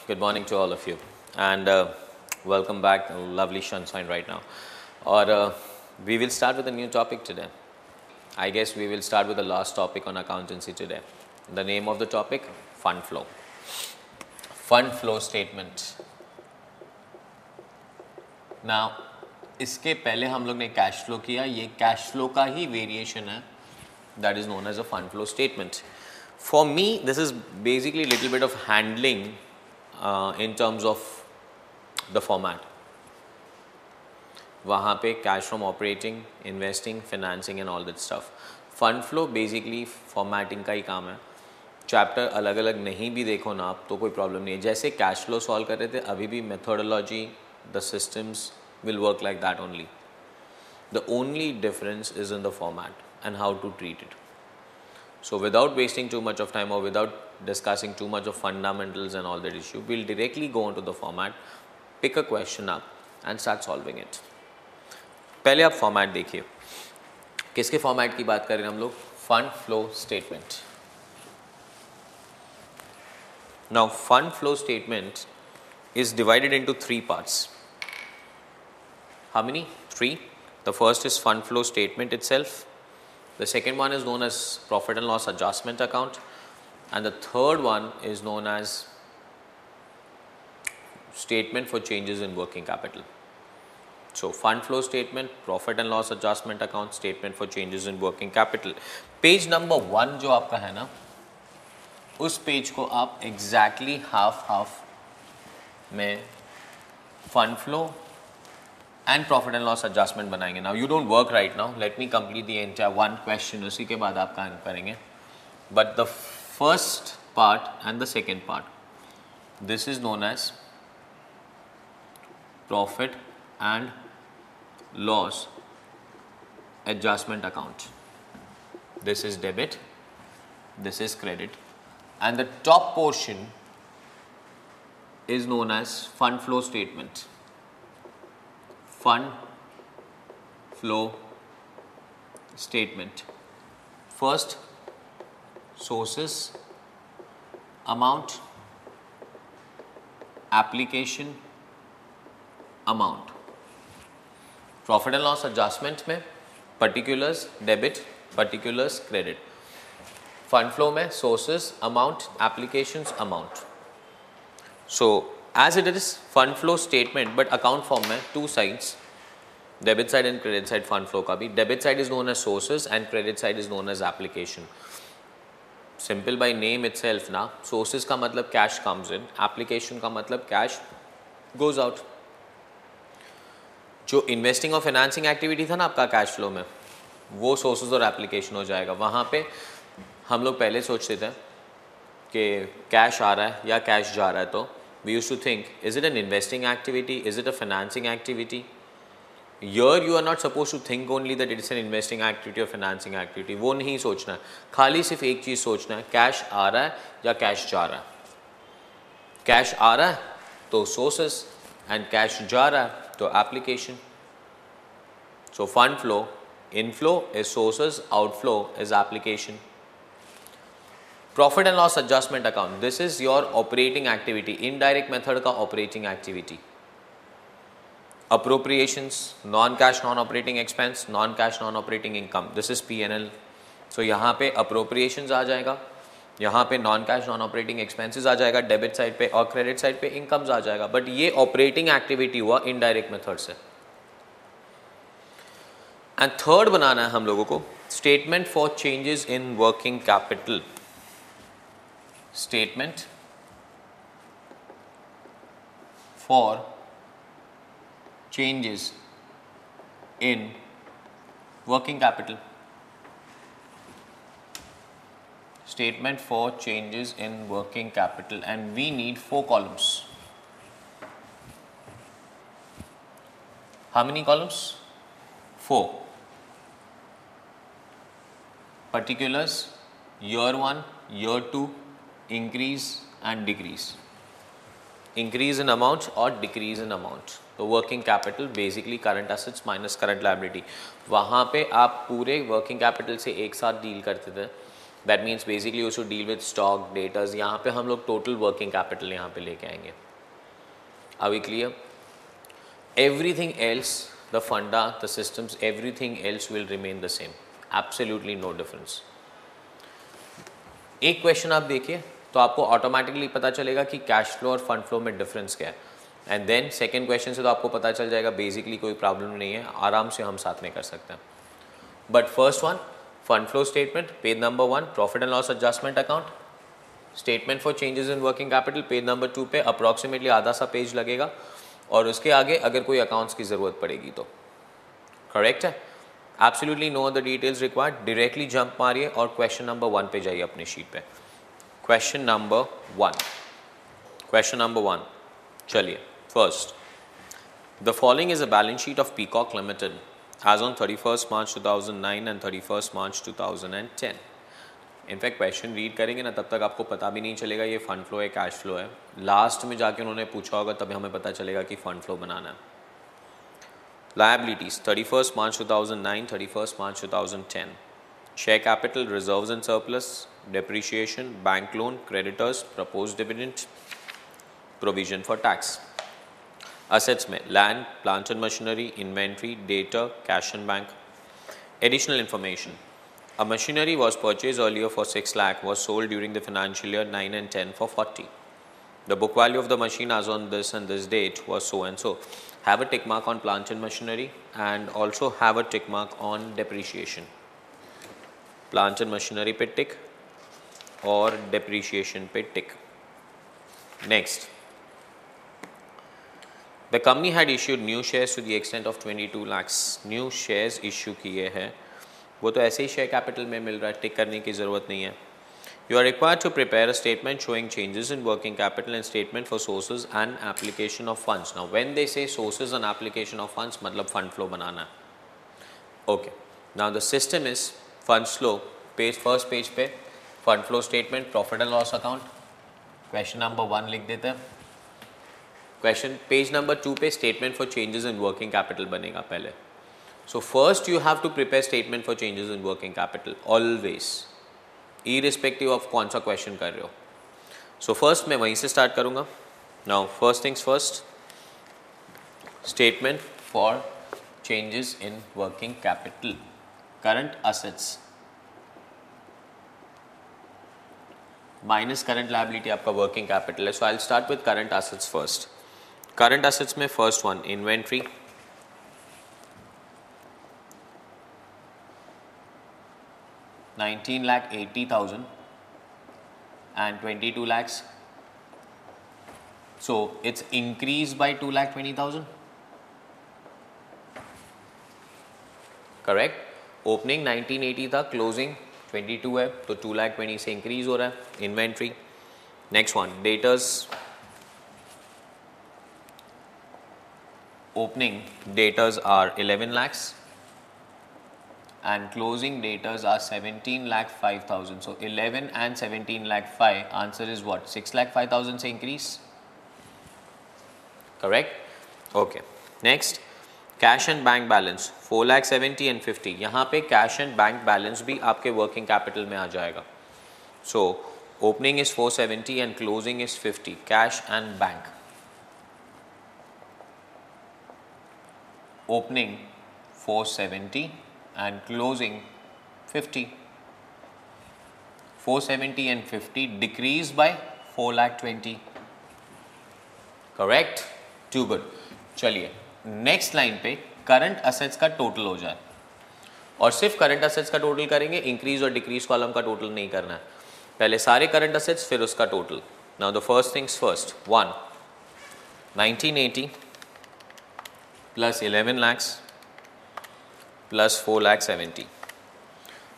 Good morning to all of you, and welcome back. Lovely sunshine right now. Or we will start with a new topic today. I guess we will start with the last topic on accountancy today. The name of the topic: fund flow. Fund flow statement. Now, इसके पहले हम लोग ने cash flow किया. ये cash flow का ही variation है. That is known as a fund flow statement. For me, this is basically a little bit of handling in terms of the format. वहाँ पे cash from operating, investing, financing and all that stuff. Fund flow basically formatting का ही काम है. Chapter अलग अलग नहीं भी देखो ना आप तो कोई प्रॉब्लम नहीं है. जैसे कैश फ्लो सॉल्व कर रहे थे अभी भी methodology, the systems will work like that only. The only difference is in the format and how to treat it. So without wasting too much of time or without discussing too much of fundamentals and all that issue, we'll directly go into the format, pick a question up and start solving it. पहले आप format देखिए. किसके format की बात कर रहे हैं हम लोग? Fund flow statement. Now fund flow statement is divided into three parts. How many? Three. The first is fund flow statement itself. The second one is known as profit and loss adjustment account. And the third one is known as statement for changes in working capital. So fund flow statement, profit and loss adjustment account, statement for changes in working capital. Page number 1 जो आपका है ना, उस page को आप exactly half में fund flow and profit and loss adjustment बनाएंगे. Now you don't work right now. Let me complete the entire one question. उसी के बाद आप काम करेंगे. But the first part and the second part, this is known as profit and loss adjustment account. This is debit. This is credit. And the top portion is known as fund flow statement. Fund flow statement. First, sources, amount, application, amount. Profit and loss adjustment में particulars debit, particulars credit. Fund flow में sources, amount, applications, amount. So as it is fund flow statement, but account form में two sides, debit side and credit side fund flow का भी. Debit side is known as sources and credit side is known as application. Simple by name itself ना. Sources का मतलब cash comes in, application का मतलब cash goes out. जो investing और financing activity था ना आपका कैश फ्लो में, वो सोर्सेज और एप्लीकेशन हो जाएगा. वहाँ पे हम लोग पहले सोचते थे कि कैश आ रहा है या कैश जा रहा है, तो we used to think, is it an investing activity, is it a financing activity? Here you are not supposed to think only that it is an investing activity or financing activity. वो नहीं सोचना है. खाली सिर्फ एक चीज़ सोचना है, cash आ रहा है या कैश जा रहा है. कैश आ रहा है तो सोर्सेस एंड कैश जा रहा है तो application. So fund flow, inflow is sources, outflow is application. Profit and loss adjustment account, this is your operating activity, indirect method का operating activity. Appropriations, non-cash non-operating expense, non-cash non-operating income, this is P&L. So यहाँ पे appropriations आ जाएगा, यहाँ पे non-cash non-operating expenses आ जाएगा debit side पे, और credit side पे incomes आ जाएगा. बट ये ऑपरेटिंग एक्टिविटी हुआ इनडायरेक्ट मेथड से. एंड थर्ड बनाना है हम लोगों को statement for changes in working capital. Statement for changes in working capital. Statement for changes in working capital, and we need 4 columns. How many columns? 4. Particulars, year 1, year 2, increase and decrease. Increase in amount or decrease in amount. तो working capital basically current assets minus current liability. वहाँ पे आप पूरे working capital से एक साथ deal करते थे. दैट मीन्स बेसिकली उसको डील विद स्टॉक डेटर्स. यहाँ पे हम लोग टोटल वर्किंग कैपिटल यहाँ पे लेके आएंगे. Are we clear? Everything else, the funda, the systems, everything else will remain the same. Absolutely no difference. एक क्वेश्चन आप देखिए तो आपको ऑटोमेटिकली पता चलेगा कि कैश फ्लो और फंड फ्लो में डिफरेंस क्या है. एंड देन सेकेंड क्वेश्चन से तो आपको पता चल जाएगा. बेसिकली कोई प्रॉब्लम नहीं है, आराम से हम साथ में कर सकते हैं. But first one, fund flow statement, page number 1, profit and loss adjustment account, statement for changes in working capital, page number 2 पे अप्रॉक्सीमेटली आधा सा पेज लगेगा. और उसके आगे अगर कोई अकाउंट्स की ज़रूरत पड़ेगी तो. करेक्ट है? Absolutely no other details required. Directly jump मारिए और क्वेश्चन नंबर 1 पे जाइए अपनी शीट पे. Question number 1. क्वेश्चन नंबर 1, चलिए. First, the following is a balance sheet of Peacock Limited as on 31st March 2009 and 31st March 2010. In fact question read करेंगे ना तब तक आपको पता भी नहीं चलेगा ये फंड फ्लो है कैश फ्लो है. लास्ट में जाके उन्होंने पूछा होगा तभी हमें पता चलेगा कि फंड फ्लो बनाना है. Liabilities 31st March 2009, 31st March 2010. Share capital, reserves and surplus, depreciation, bank loan, creditors, proposed dividend, provision for tax. Assets में land, plant and machinery, inventory, डेटा, cash and bank. Additional information. A machinery was purchased earlier for 6 lakh, was sold during the financial year 9 and 10 for 40. The book value of the machine as on this and this date was so and so. Have a tick mark on plant and machinery and also have a tick mark on depreciation. Plant and machinery पे tick और depreciation पे tick. Next. The company had issued new shares to the extent of 22 lakhs. New shares issue किए हैं. वो तो ऐसे ही share capital में मिल रहा है, टिक करने की ज़रूरत नहीं है. You are required to prepare a statement showing changes in working capital and statement for sources and application of funds. Now when they say sources and application of funds मतलब fund flow बनाना है. Okay, now the system is funds flow. Page first page पे fund flow statement, profit and loss account. Question number 1 लिख देते हैं. Question page number 2 पे statement for changes in working capital बनेगा पहले. So first you have to prepare statement for changes in working capital always, irrespective of कौन सा question कर रहे हो. So first मैं वहीं से स्टार्ट करूँगा. Now first things first, statement for changes in working capital, current assets minus current liability आपका working capital है. So I'll start with current assets first. Current assets में first one inventory, 19,80,000 and 22 lakhs. So it's increased by 2,20,000. Correct? Opening 1980 था, closing 22 है, तो 2,20,000 से increase हो रहा है. Inventory. Next one, debtors. Opening debtors are 11 lakhs. And closing debtors are 17,05,000. So 11 and 17,05,000. Answer is what? 6,05,000 से increase. Correct? Okay. Next, cash and bank balance 4,70,000 and 50. यहाँ पे cash and bank balance भी आपके working capital में आ जाएगा. So opening is 470 and closing is 50. Cash and bank. Opening 470. And closing 50. 470 and 50 decreased by 4,20,000. Correct? Too good. चलिए next line पे current assets का total हो जाए. और सिर्फ करंट असेट्स का टोटल करेंगे, इंक्रीज और डिक्रीज कॉलम का टोटल नहीं करना है. पहले सारे करंट असेट्स फिर उसका total. Now the first things first. 1 1980 plus 11 lakhs plus 4,70,000.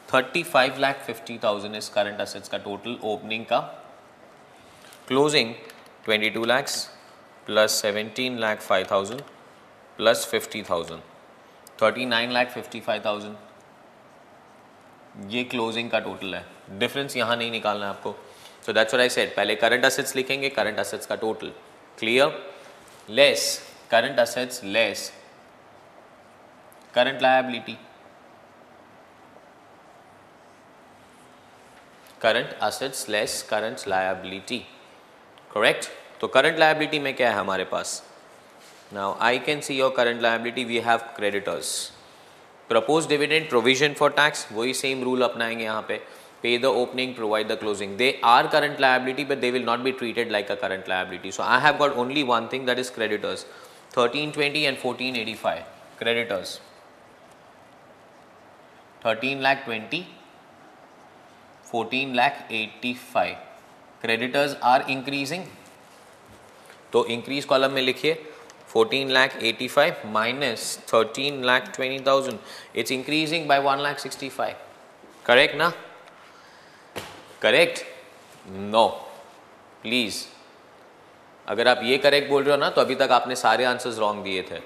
35,50,000 is current assets का टोटल ओपनिंग का. Closing 22 lakhs plus 17,05,000 plus 50,000. 39,55,000 ये क्लोजिंग का टोटल है. डिफरेंस यहाँ नहीं निकालना है आपको. So that's what I said. पहले करंट असेट्स लिखेंगे, करंट असेट्स का total. Clear? Less current assets less current liability. Current assets less current liability, correct. तो करंट लायबिलिटी में क्या है हमारे पास? Now I can see your current liability, we have creditors, propose dividend, provision for tax, वही same rule अपनाएंगे यहाँ पे, pay the opening, provide the closing, they are current liability but they will not be treated like a current liability. So I have got only one thing, that is creditors, 1320 and 1485 creditors, 13,20,000, 14,85,000 creditors are increasing. तो increase column में लिखिए 14,85,000 minus 13,20,000, it's increasing by 1,65,000. Correct ना? Correct? No, please. अगर आप ये correct बोल रहे हो ना तो अभी तक आपने सारे आंसर्स रॉन्ग दिए थे.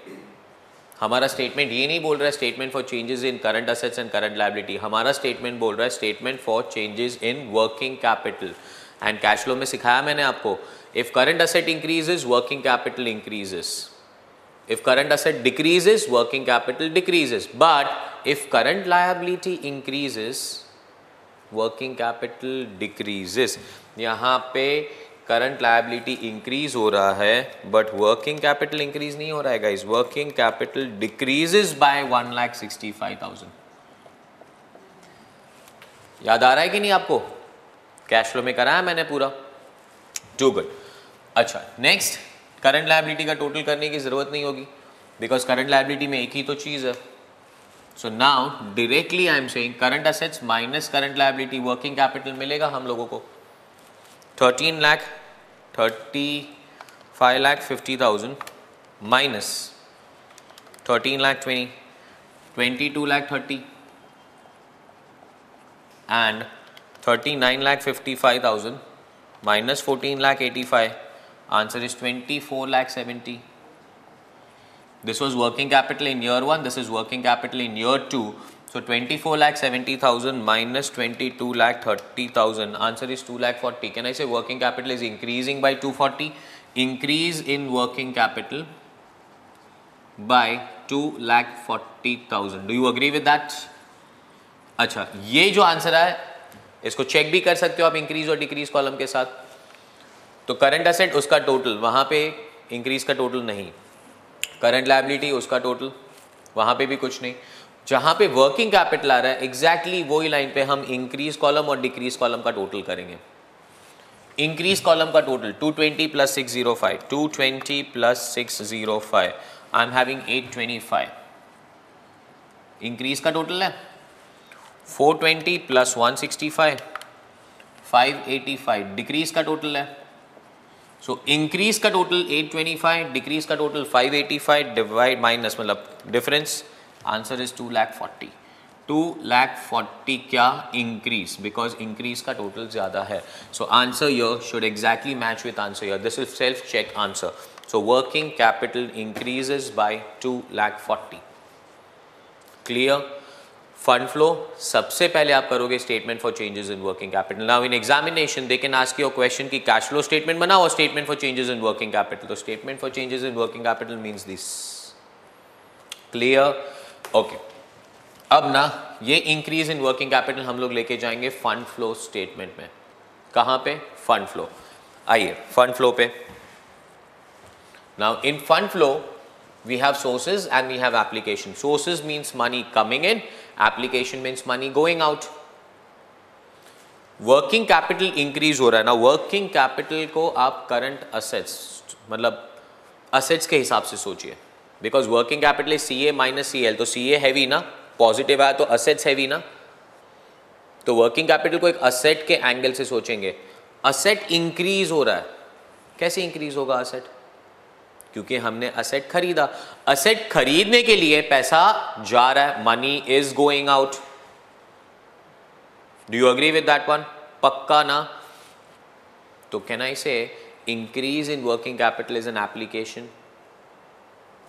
हमारा स्टेटमेंट ये नहीं बोल रहा है statement for changes in current assets and current liability, हमारा स्टेटमेंट बोल रहा है statement for changes in working capital. And cash flow में सिखाया मैंने आपको, if current asset increases working capital increases, if current asset decreases working capital decreases, but if current liability increases working capital decreases. यहाँ पे current liability increase हो रहा है but working capital increase नहीं हो रहा है guys, working capital decreases by 1,65,000. याद आ रहा है कि नहीं आपको? कैश फ्लो में कराया मैंने पूरा. Too good. अच्छा, नेक्स्ट, करंट लायबिलिटी का टोटल करने की जरूरत नहीं होगी बिकॉज करंट लायबिलिटी में एक ही तो चीज है. So now directly I am saying current assets minus current liability, working capital मिलेगा हम लोगों को 13,35,50,000 minus 13,20,000, 22,30,000 and 39,55,000 minus 14,85,000. Answer is 24,70,000. This was working capital in year 1. This is working capital in year 2. So 24,70,000 minus 22,30,000. Answer is 2,40,000. Can I say working capital is increasing by 240? Increase in working capital by 2,40,000. Do you agree with that? अच्छा, ये जो answer है इसको check भी कर सकते हो आप इंक्रीज और डिक्रीज कॉलम के साथ. तो करंट असेट उसका टोटल, वहां पे इंक्रीज का टोटल नहीं, करंट लायबिलिटी उसका टोटल, वहां पे भी कुछ नहीं. जहां पे वर्किंग कैपिटल आ रहा है एग्जैक्टली वही लाइन पे हम इंक्रीज कॉलम और डिक्रीज कॉलम का टोटल करेंगे. इंक्रीज कॉलम का total 220 plus 605, 220 plus 605, I am having 825. Increase का टोटल है 420 प्लस 165, 585. डिक्रीज का टोटल है, सो इंक्रीज का टोटल 825, डिक्रीज का टोटल 585, डिवाइड माइनस मतलब डिफरेंस. Answer is 2,40,000. 2,40,000 क्या? इंक्रीज, बिकॉज इंक्रीज का टोटल ज्यादा है. सो आंसर यर should exactly match with answer यर. This is self check answer. So working capital increases by 2,40,000. Clear? Fund flow सबसे पहले आप करोगे statement for changes in working capital. Now in examination they can ask you a question कि cash flow statement बनाओ और statement for changes in working capital. तो statement for changes in working capital means this. Clear? Okay. अब ना ये increase in working capital हम लोग लेके जाएंगे फंड फ्लो स्टेटमेंट में. कहां पे? Fund flow. आइए फंड फ्लो पे. Now in fund flow we have sources and we have application. Sources means money coming in, application means money going out. Working capital increase हो रहा है ना, working capital को आप current assets मतलब assets के हिसाब से सोचिए, because working capital is CA minus CL. तो CA heavy ना, positive आया तो assets heavy ना, तो working capital को एक asset के angle से सोचेंगे. asset increase हो रहा है, कैसे increase होगा asset? क्योंकि हमने असेट खरीदा. असेट खरीदने के लिए पैसा जा रहा है, money is going out. Do you agree with that one? पक्का ना? तो कैन आई से increase in working capital is an application.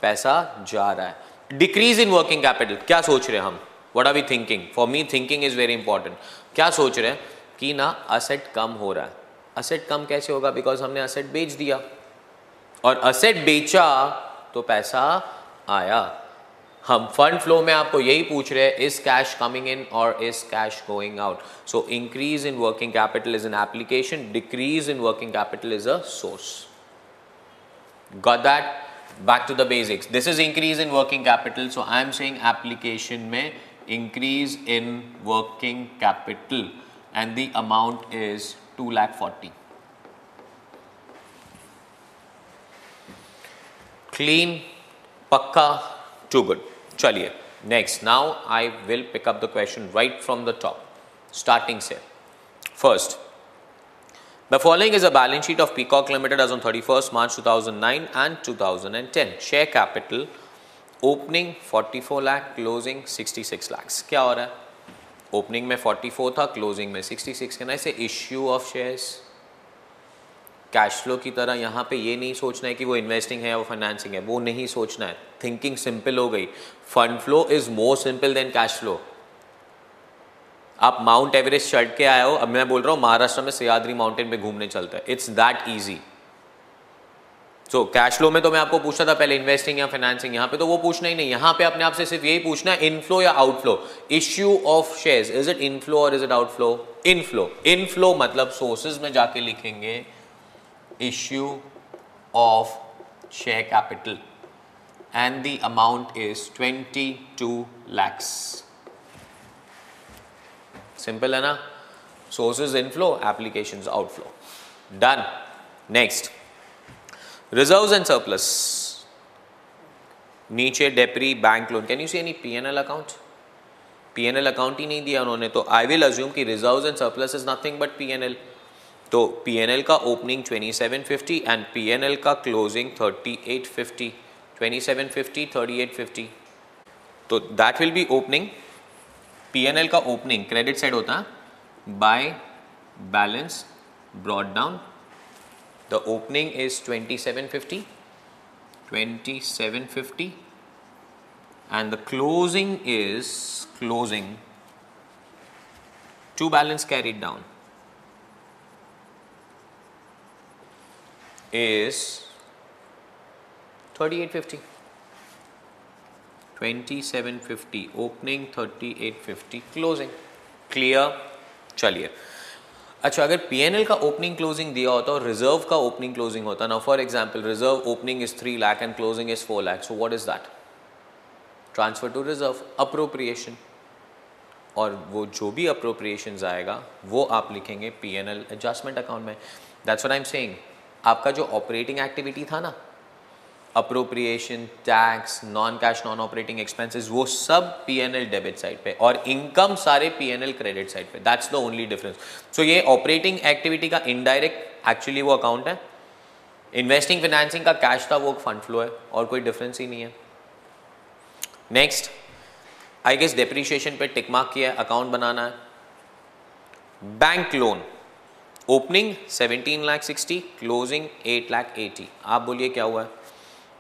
पैसा जा रहा है. डिक्रीज इन वर्किंग कैपिटल क्या सोच रहे हैं हम? What are we thinking? For me thinking is very important. क्या सोच रहे हैं कि ना असेट कम हो रहा है. असेट कम कैसे होगा? बिकॉज हमने असेट बेच दिया और असेट बेचा तो पैसा आया. हम फंड फ्लो में आपको यही पूछ रहे हैं, इज कैश कमिंग इन और is cash going out. So increase in working capital is an application, decrease in working capital is a source. Got that? Back to the basics. This is increase in working capital. So I am saying application में increase in working capital and the amount is 2,40,000. Clean, pakka, too good. चलिए next. Now I will pick up the question right from the top. Starting से. First. The following is a balance sheet of Peacock Limited as on 31st March 2009 and 2010. Share capital opening 44 lakh, closing 66 lakhs. क्या हो रहा है? Opening में 44 था, closing में 66. Can I say issue of shares? Cash flow की तरह यहाँ पे ये नहीं सोचना है कि वो इन्वेस्टिंग है या वो फाइनेंसिंग है, वो नहीं सोचना है. थिंकिंग सिंपल हो गई. Fund flow is more simple than cash flow. आप माउंट एवरेस्ट चढ़ के आए हो, अब मैं बोल रहा हूँ महाराष्ट्र में सह्याद्री माउंटेन पे घूमने चलता है. It's that easy. So cash flow में तो मैं आपको पूछा था पहले इन्वेस्टिंग या फाइनेंसिंग, यहाँ पे तो वो पूछना ही नहीं. यहाँ पे अपने आप से सिर्फ यही पूछना है इनफ्लो या outflow. Issue of shares, is it inflow और is it outflow? Inflow. Inflow मतलब सोर्सेज में जाके लिखेंगे issue of share capital and the amount is 22 lakhs. Simple है ना? Sources inflow, applications outflow. Done. Next, reserves and surplus. नीचे depre, bank loan. Can you see any PNL account? PNL account ही नहीं दिया उन्होंने, तो आई विल अज्यूम कि reserves and surplus is nothing but PNL. तो पीएनएल का opening 2750 and PNL का क्लोजिंग 3850. 2750, 3850. तो that will be opening. PNL का ओपनिंग क्रेडिट साइड होता है by balance brought down. The opening is 2750 and the closing is closing to balance carried down is 3850. 2750 opening, 3850 closing. Clear? चलिए. अच्छा, अगर PNL का opening closing दिया होता और रिजर्व का ओपनिंग क्लोजिंग होता ना, for example reserve opening is 3 lakh and closing is 4 lakh, so what is that? Transfer to reserve, appropriation. और वो जो भी अप्रोप्रिएशन आएगा वो आप लिखेंगे पीएनएल एडजस्टमेंट अकाउंट में. That's what I am saying. आपका जो ऑपरेटिंग एक्टिविटी था ना, appropriation, tax, non cash non operating expenses, वो सब पीएनएल डेबिट साइड पे और इनकम सारे पीएनएल क्रेडिट साइड पे. That's the only difference. So ये ऑपरेटिंग एक्टिविटी का इनडायरेक्ट एक्चुअली वो अकाउंट है. इन्वेस्टिंग फाइनेंसिंग का कैश था, वो फंड फ्लो है और कोई डिफरेंस ही नहीं है. नेक्स्ट, आई गेस डेप्रिशिएशन पे टिक मार्क किया है, अकाउंट बनाना है. Bank loan opening 17,60,000, closing 8,80,000. आप बोलिए क्या हुआ है?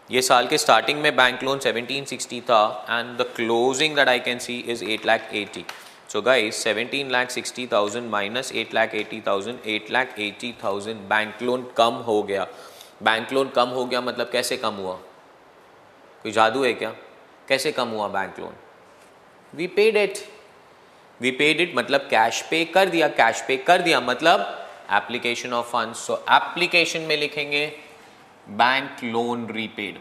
ये साल के स्टार्टिंग में बैंक लोन 1760 था and the closing that I can see is 8,80,000. So guys 17,60,000 minus 8,80,000, 8,80,000 bank loan कम हो गया. बैंक लोन कम हो गया मतलब कैसे कम हुआ? कोई जादू है क्या? कैसे कम हुआ bank loan? We paid it. We paid it मतलब कैश पे कर दिया. कैश पे कर दिया मतलब application of funds. So application में लिखेंगे bank loan repaid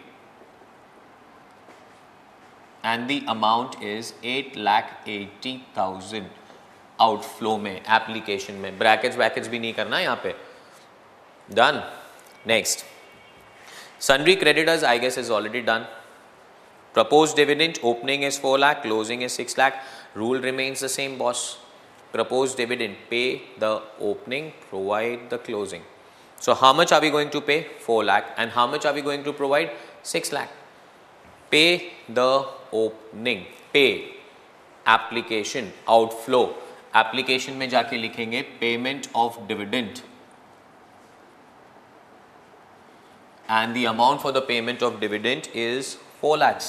and the amount is 8,80,000 outflow में, एप्लीकेशन में. ब्रैकेट्स भी नहीं करना यहाँ पे. Done. Next, sundry creditors I guess is already done. Proposed dividend opening is 4 lakh, closing is 6 lakh. Rule remains the same, boss. Proposed dividend, pay the opening, provide the closing. So how much are we going to pay? 4 lakh. And how much are we going to provide? 6 lakh. Pay the opening. Pay. Application. Outflow. Application में जाके लिखेंगे payment of dividend. And the amount for the payment of dividend is 4 lakhs.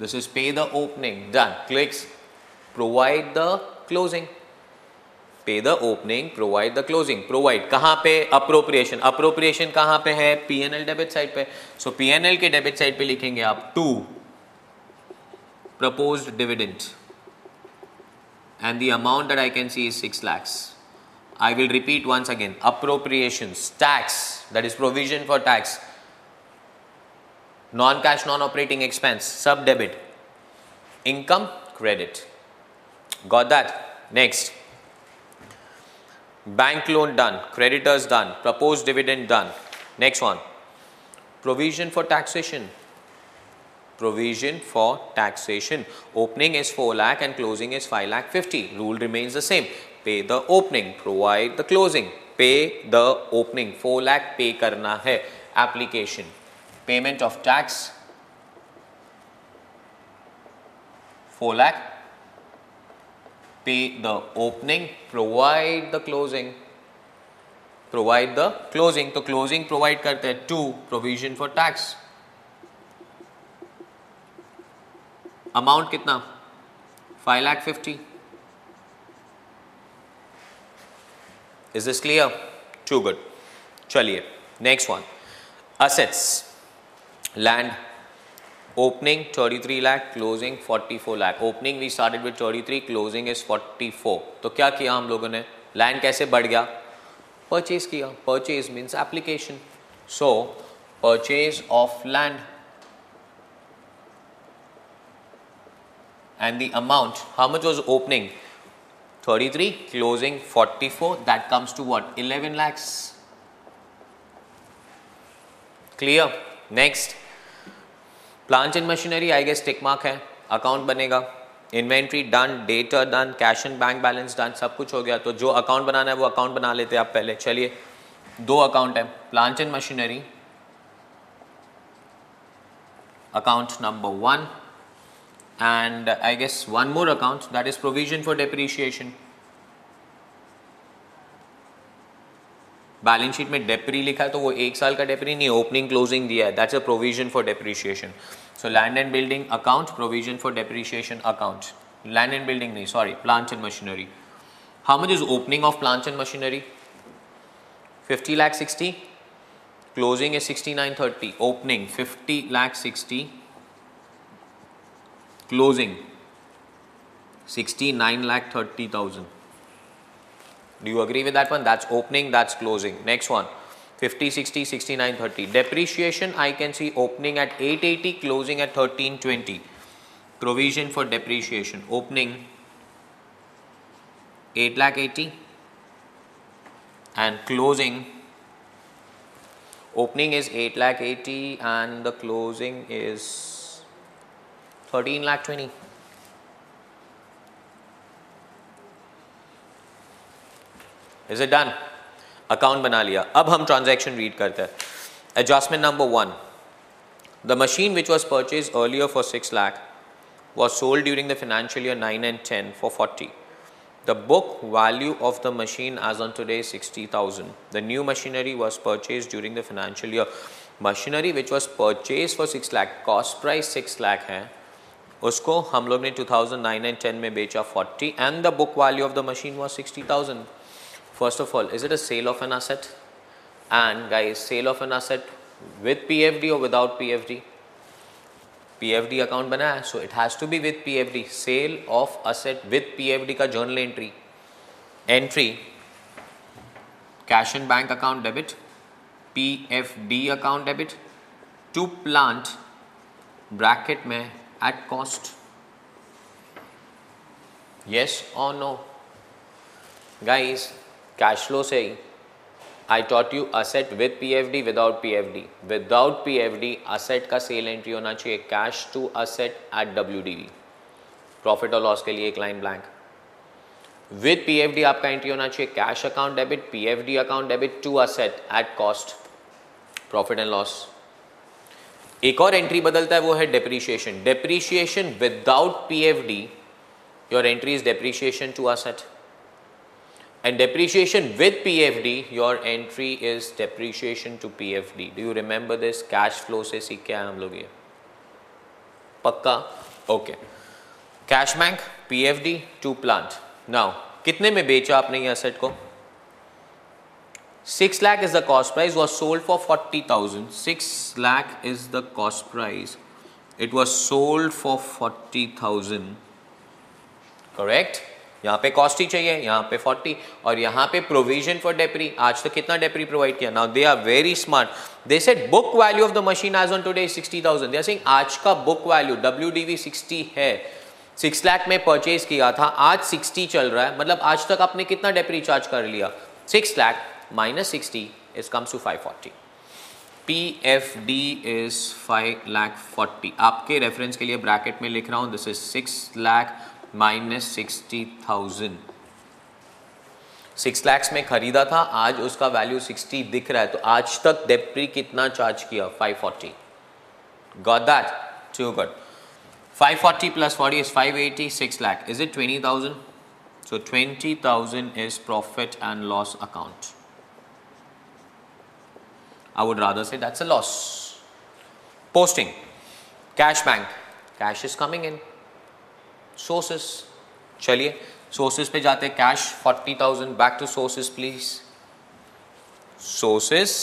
This is pay the opening. Done. Clicks. Provide the closing. पे the opening, provide the closing. Provide कहाँ पे? Appropriation. Appropriation कहाँ पे है? PNL debit side पे। सो PNL के debit side पे लिखेंगे आप 2 proposed dividend and the amount that I can see is 6 lakhs. I will repeat once again. Appropriations, tax, that is provision for tax, non-cash, non-operating expense, sub debit, income, credit. Got that? Next. Bank loan done, creditors done, proposed dividend done. Next one. Provision for taxation. Provision for taxation. Opening is 4 lakh and closing is 5 lakh 50. Rule remains the same. Pay the opening, provide the closing. Pay the opening. 4 lakh pay करना है. Application. Payment of tax 4 lakh. Pay the opening, provide the closing. Provide the closing. तो closing provide करते हैं 2. Provision for tax. Amount कितना? 5 lakh 50. Is this clear? Too good. चलिए next one. Assets. Land. Opening 33 lakh, closing 44 lakh. Opening we started with 33, closing is 44. तो क्या किया हम लोगों ने? लैंड कैसे बढ़ गया? परचेज किया. Purchase means application. So purchase of land and the amount, how much was opening? 33, closing 44, that comes to what? 11 lakhs. Clear? Next. Plant and machinery, I guess tick mark है. Account बनेगा. Inventory done, data done, cash and bank balance done, सब कुछ हो गया. तो जो account बनाना है वो account बना लेते हैं आप पहले. चलिए 2 account है. Plant and machinery, account number 1. And I guess one more account, that is provision for depreciation. Balance sheet में डेप्री लिखा है तो वो 1 साल का डेप्री नहीं, ओपनिंग क्लोजिंग दिया है. That's a provision for depreciation. So land and building account, provision for depreciation account. Land and building नहीं, sorry, plants and machinery. How much is opening of plants and machinery? 50 lakh 60, closing is 6930. Opening 50 lakh 60, closing 69 lakh 30,000. Do you agree with that one? That's opening, that's closing. Next one, 50, 60, 69, 30. Depreciation, I can see opening at 880, closing at 1320. Provision for depreciation. Opening 8 lakh 80 and closing, opening is 8 lakh 80 and the closing is 13 lakh 20. Is it done? Account बना लिया. अब हम transaction read करते हैं. Adjustment number 1. The machine which was purchase earlier for 6 lakh was sold during the financial year 9 and 10 for 40. The book value of the machine as on today is 60,000. The new machinery was purchased during the financial year. Machinery which was purchased for 6 lakh, cost price 6 lakh है, उसको हम लोग ने 2009 and 10 में बेचा 40 and the book value of the machine was 60,000. First of all, is it a sale of an asset? And guys, sale of an asset with PFD or without PFD? PFD account बना है, so it has to be with PFD. Sale of asset with PFD का journal entry. Entry, cash and bank account debit, PFD account debit, to plant bracket में at cost. Yes or no? Guys, cash flow से ही I taught you asset with PFD, without PFD. Without PFD, asset का sale entry होना चाहिए cash to asset at WDV. Profit और loss के लिए एक line blank. With PFD आपका entry होना चाहिए cash account debit, PFD account debit to asset at cost, profit and loss. एक और एंट्री बदलता है, वो है depreciation. Depreciation without PFD, your entry is depreciation to asset. And depreciation with PFD, your entry is depreciation to PFD. Do you remember this? Cash flow से सीख के आए हम लोग ये. पक्का? Okay. Cash bank, PFD to plant. Now, कितने में बेचा आपने ये एसेट को? 6 lakh is the cost price, was sold for 40,000. 6 lakh is the cost price, it was sold for 40,000. Correct? यहाँ पे कॉस्ट ही चाहिए, यहाँ पे 40 और यहाँ पे प्रोविजन फॉर डेप्री. आज तक कितना डेप्री प्रोवाइड किया? Now they are very smart. They said book value of the machine as on today 60,000. They are saying आज का बुक वैल्यू WDV 60 है. 6 लाख में परचेज किया था, आज 60 चल रहा है, मतलब आज तक आपने कितना डेप्री चार्ज कर लिया? 6 lakh minus 60 is comes to 540. PFD is 5,40,000. आपके रेफरेंस के लिए ब्रैकेट में लिख रहा हूं, this is 6 lakh minus 60,000. 6 lakhs में खरीदा था, आज उसका वैल्यू 60 दिख रहा है, तो आज तक डेप्री कितना चार्ज किया? 540. Got that? Too good. 540 plus 40 is 580. 6 lakh. Is it 20,000? So 20,000 is profit and loss account. I would rather say that's a loss. Posting. Cash bank. Cash is coming in. Sources. चलिए sources पे जाते. Cash 40,000. Back to sources please. Sources.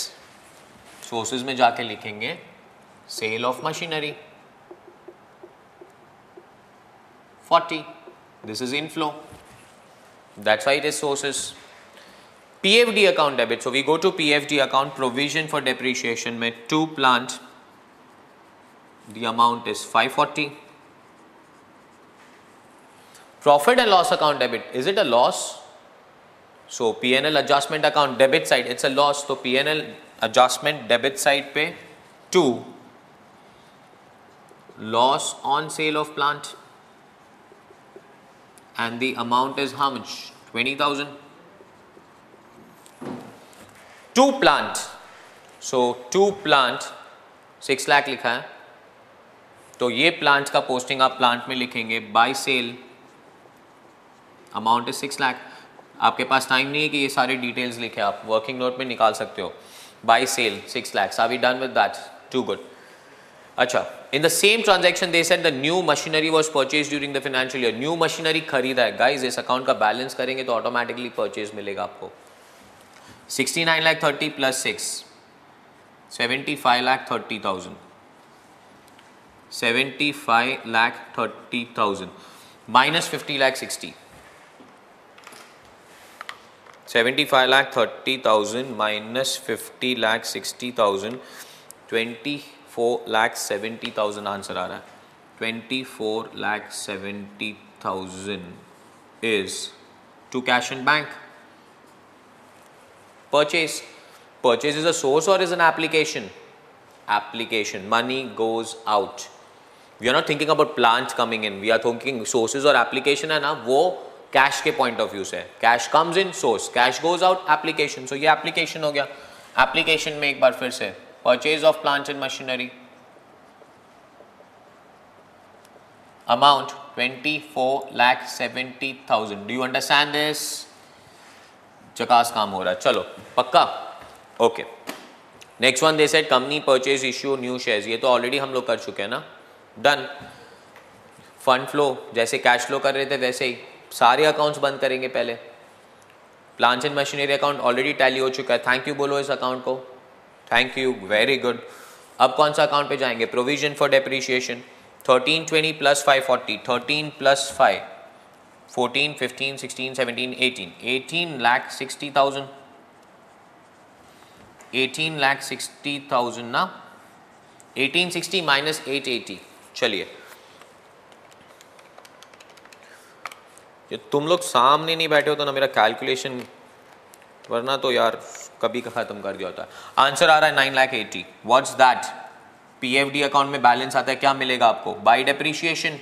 Sources में जाके लिखेंगे sale of machinery 40. This is inflow. That's why it is sources. PFD account debit. So we go to PFD account, provision for depreciation में 2 plant. The amount is 540. Profit and loss account debit. Is it a loss? So P&L adjustment account debit side, it's a loss. So P&L adjustment debit side पे 2. Loss on sale of plant. And the amount is how much? 20,000. 2 plant. So 2 plant 6 lakh लिखा है, तो ये plant का posting आप plant में लिखेंगे by sale, amount is 6 lakh. आपके पास टाइम नहीं है कि ये सारे डिटेल्स लिखे, आप वर्किंग नोट में निकाल सकते हो. By sale 6 lakhs. Are we done with that? Too good. अच्छा, in the same transaction they said the new machinery was purchase during the financial year. New machinery खरीदा है. गाइस इस अकाउंट का balance करेंगे तो ऑटोमेटिकली परचेज मिलेगा आपको. 69 lakh 30 plus 6, 75 lakh 30,000. 75 lakh 30,000 minus 50 lakh 60. 75 lakh 30,000 minus 50 lakh 60,000. 24 lakh 70,000 answer आ रहा है. 24 lakh 70,000 is to cash and bank. Purchase. Purchase is a source or is an application? Application. Money goes out. We are not thinking about plants coming in. We are thinking sources or application है ना, वो cash के point of view से. Cash comes in, source. Cash goes out, application. So ये application हो गया. Application में एक बार फिर से purchase of plants and machinery. Amount 24 lakh 70,000. Do you understand this? चकास काम हो रहा है. चलो पक्का. Okay. Next one they said company purchase issue new shares. ये तो ऑलरेडी हम लोग कर चुके हैं ना. डन. फंड फ्लो जैसे कैश फ्लो कर रहे थे वैसे ही सारे अकाउंट्स बंद करेंगे पहले. Plants and machinery account already tally हो चुका है. थैंक यू बोलो इस अकाउंट को. Thank you, very good. अब कौन सा अकाउंट पे जाएंगे? Provision for depreciation. 1320 plus 540. 13 plus 5 14, 15, 16, 17, 18. 18 lakh 60,000. 18 lakh 60,000 ना. 1860 minus 880. चलिए, ये तुम लोग सामने नहीं बैठे हो तो ना मेरा कैलकुलेशन, वरना तो यार कभी का खत्म कर दिया होता है. आंसर आ रहा है 9 lakh 80. What's that? PFD account में बैलेंस आता है, क्या मिलेगा आपको? By depreciation.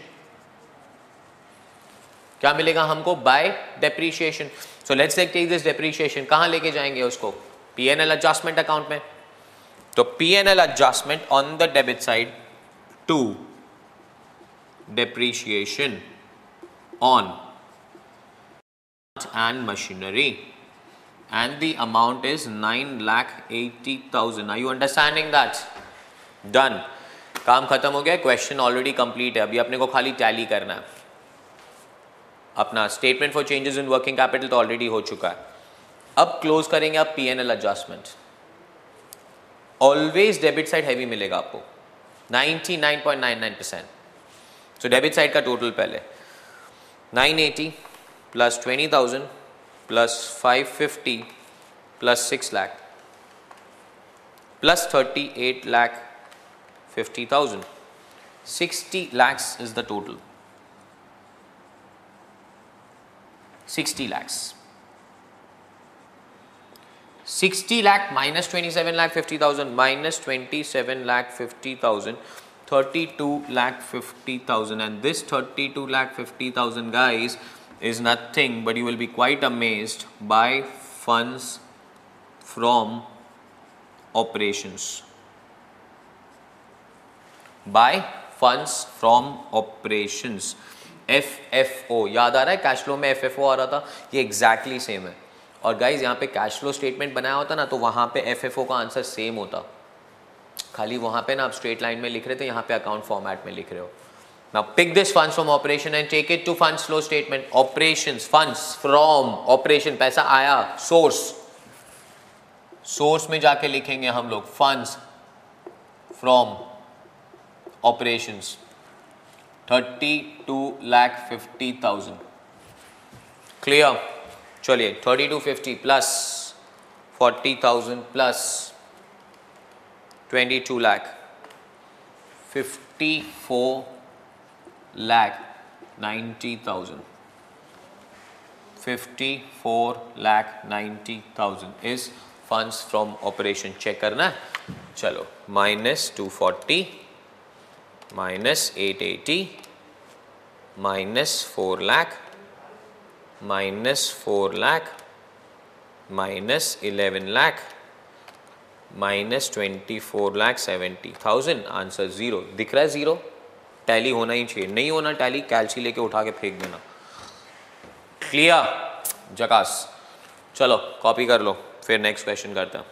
क्या मिलेगा हमको? By depreciation. So let's take this depreciation. कहाँ लेके जाएंगे उसको? पीएनएल एडजस्टमेंट अकाउंट में. तो PNL adjustment on the debit side to depreciation on and machinery and the amount is 9,80,000. Are you understanding that? Done. काम खत्म हो गया. क्वेश्चन ऑलरेडी कंप्लीट है. अभी अपने को खाली टैली करना है. अपना statement for changes in working capital तो ऑलरेडी हो चुका है। अब क्लोज करेंगे आप P&L adjustment. Always debit side heavy मिलेगा आपको 99.99%। सो डेबिट साइड का टोटल पहले 980 plus 20,000 plus 550 plus 6 lakh plus 38 lakh 50,000, 60 lakhs is the total, 60 lakhs, 60 lakh minus 27 lakh 50,000 minus 27 lakh 50,000, 32 lakh 50,000, and this 32 lakh 50,000 guys is nothing but you will be quite amazed by funds from operations, by funds from operations, FFO। याद आ रहा है cash flow में FFO आ रहा था, ये exactly same है। और guys यहाँ पे कैश फ्लो स्टेटमेंट बनाया होता ना तो वहाँ पे FFO का आंसर सेम होता, खाली वहाँ पे ना आप स्ट्रेट लाइन में लिख रहे थे, यहाँ पे अकाउंट फॉर्मेट में लिख रहे हो। Now pick this funds from operation and take it to funds flow statement। Operations, funds from operation, पैसा आया, source, सोर्स में जाके लिखेंगे हम लोग फंड्स फ्रॉम ऑपरेशंस 32,50,000। क्लियर? चलिए 3250 plus 40,000 plus 22 lakh 54,90,000, 54,90,000 is funds from operation. Check करना है, चलो minus 240 minus 880 minus 4 lakh minus 4 lakh minus 11 lakh minus 24,70,000, answer 0 दिख रहा है। 0 टैली होना ही चाहिए, नहीं होना टैली कैलसी लेके उठा के फेंक देना। क्लियर? जकास। चलो कॉपी कर लो, फिर नेक्स्ट क्वेश्चन करते हैं।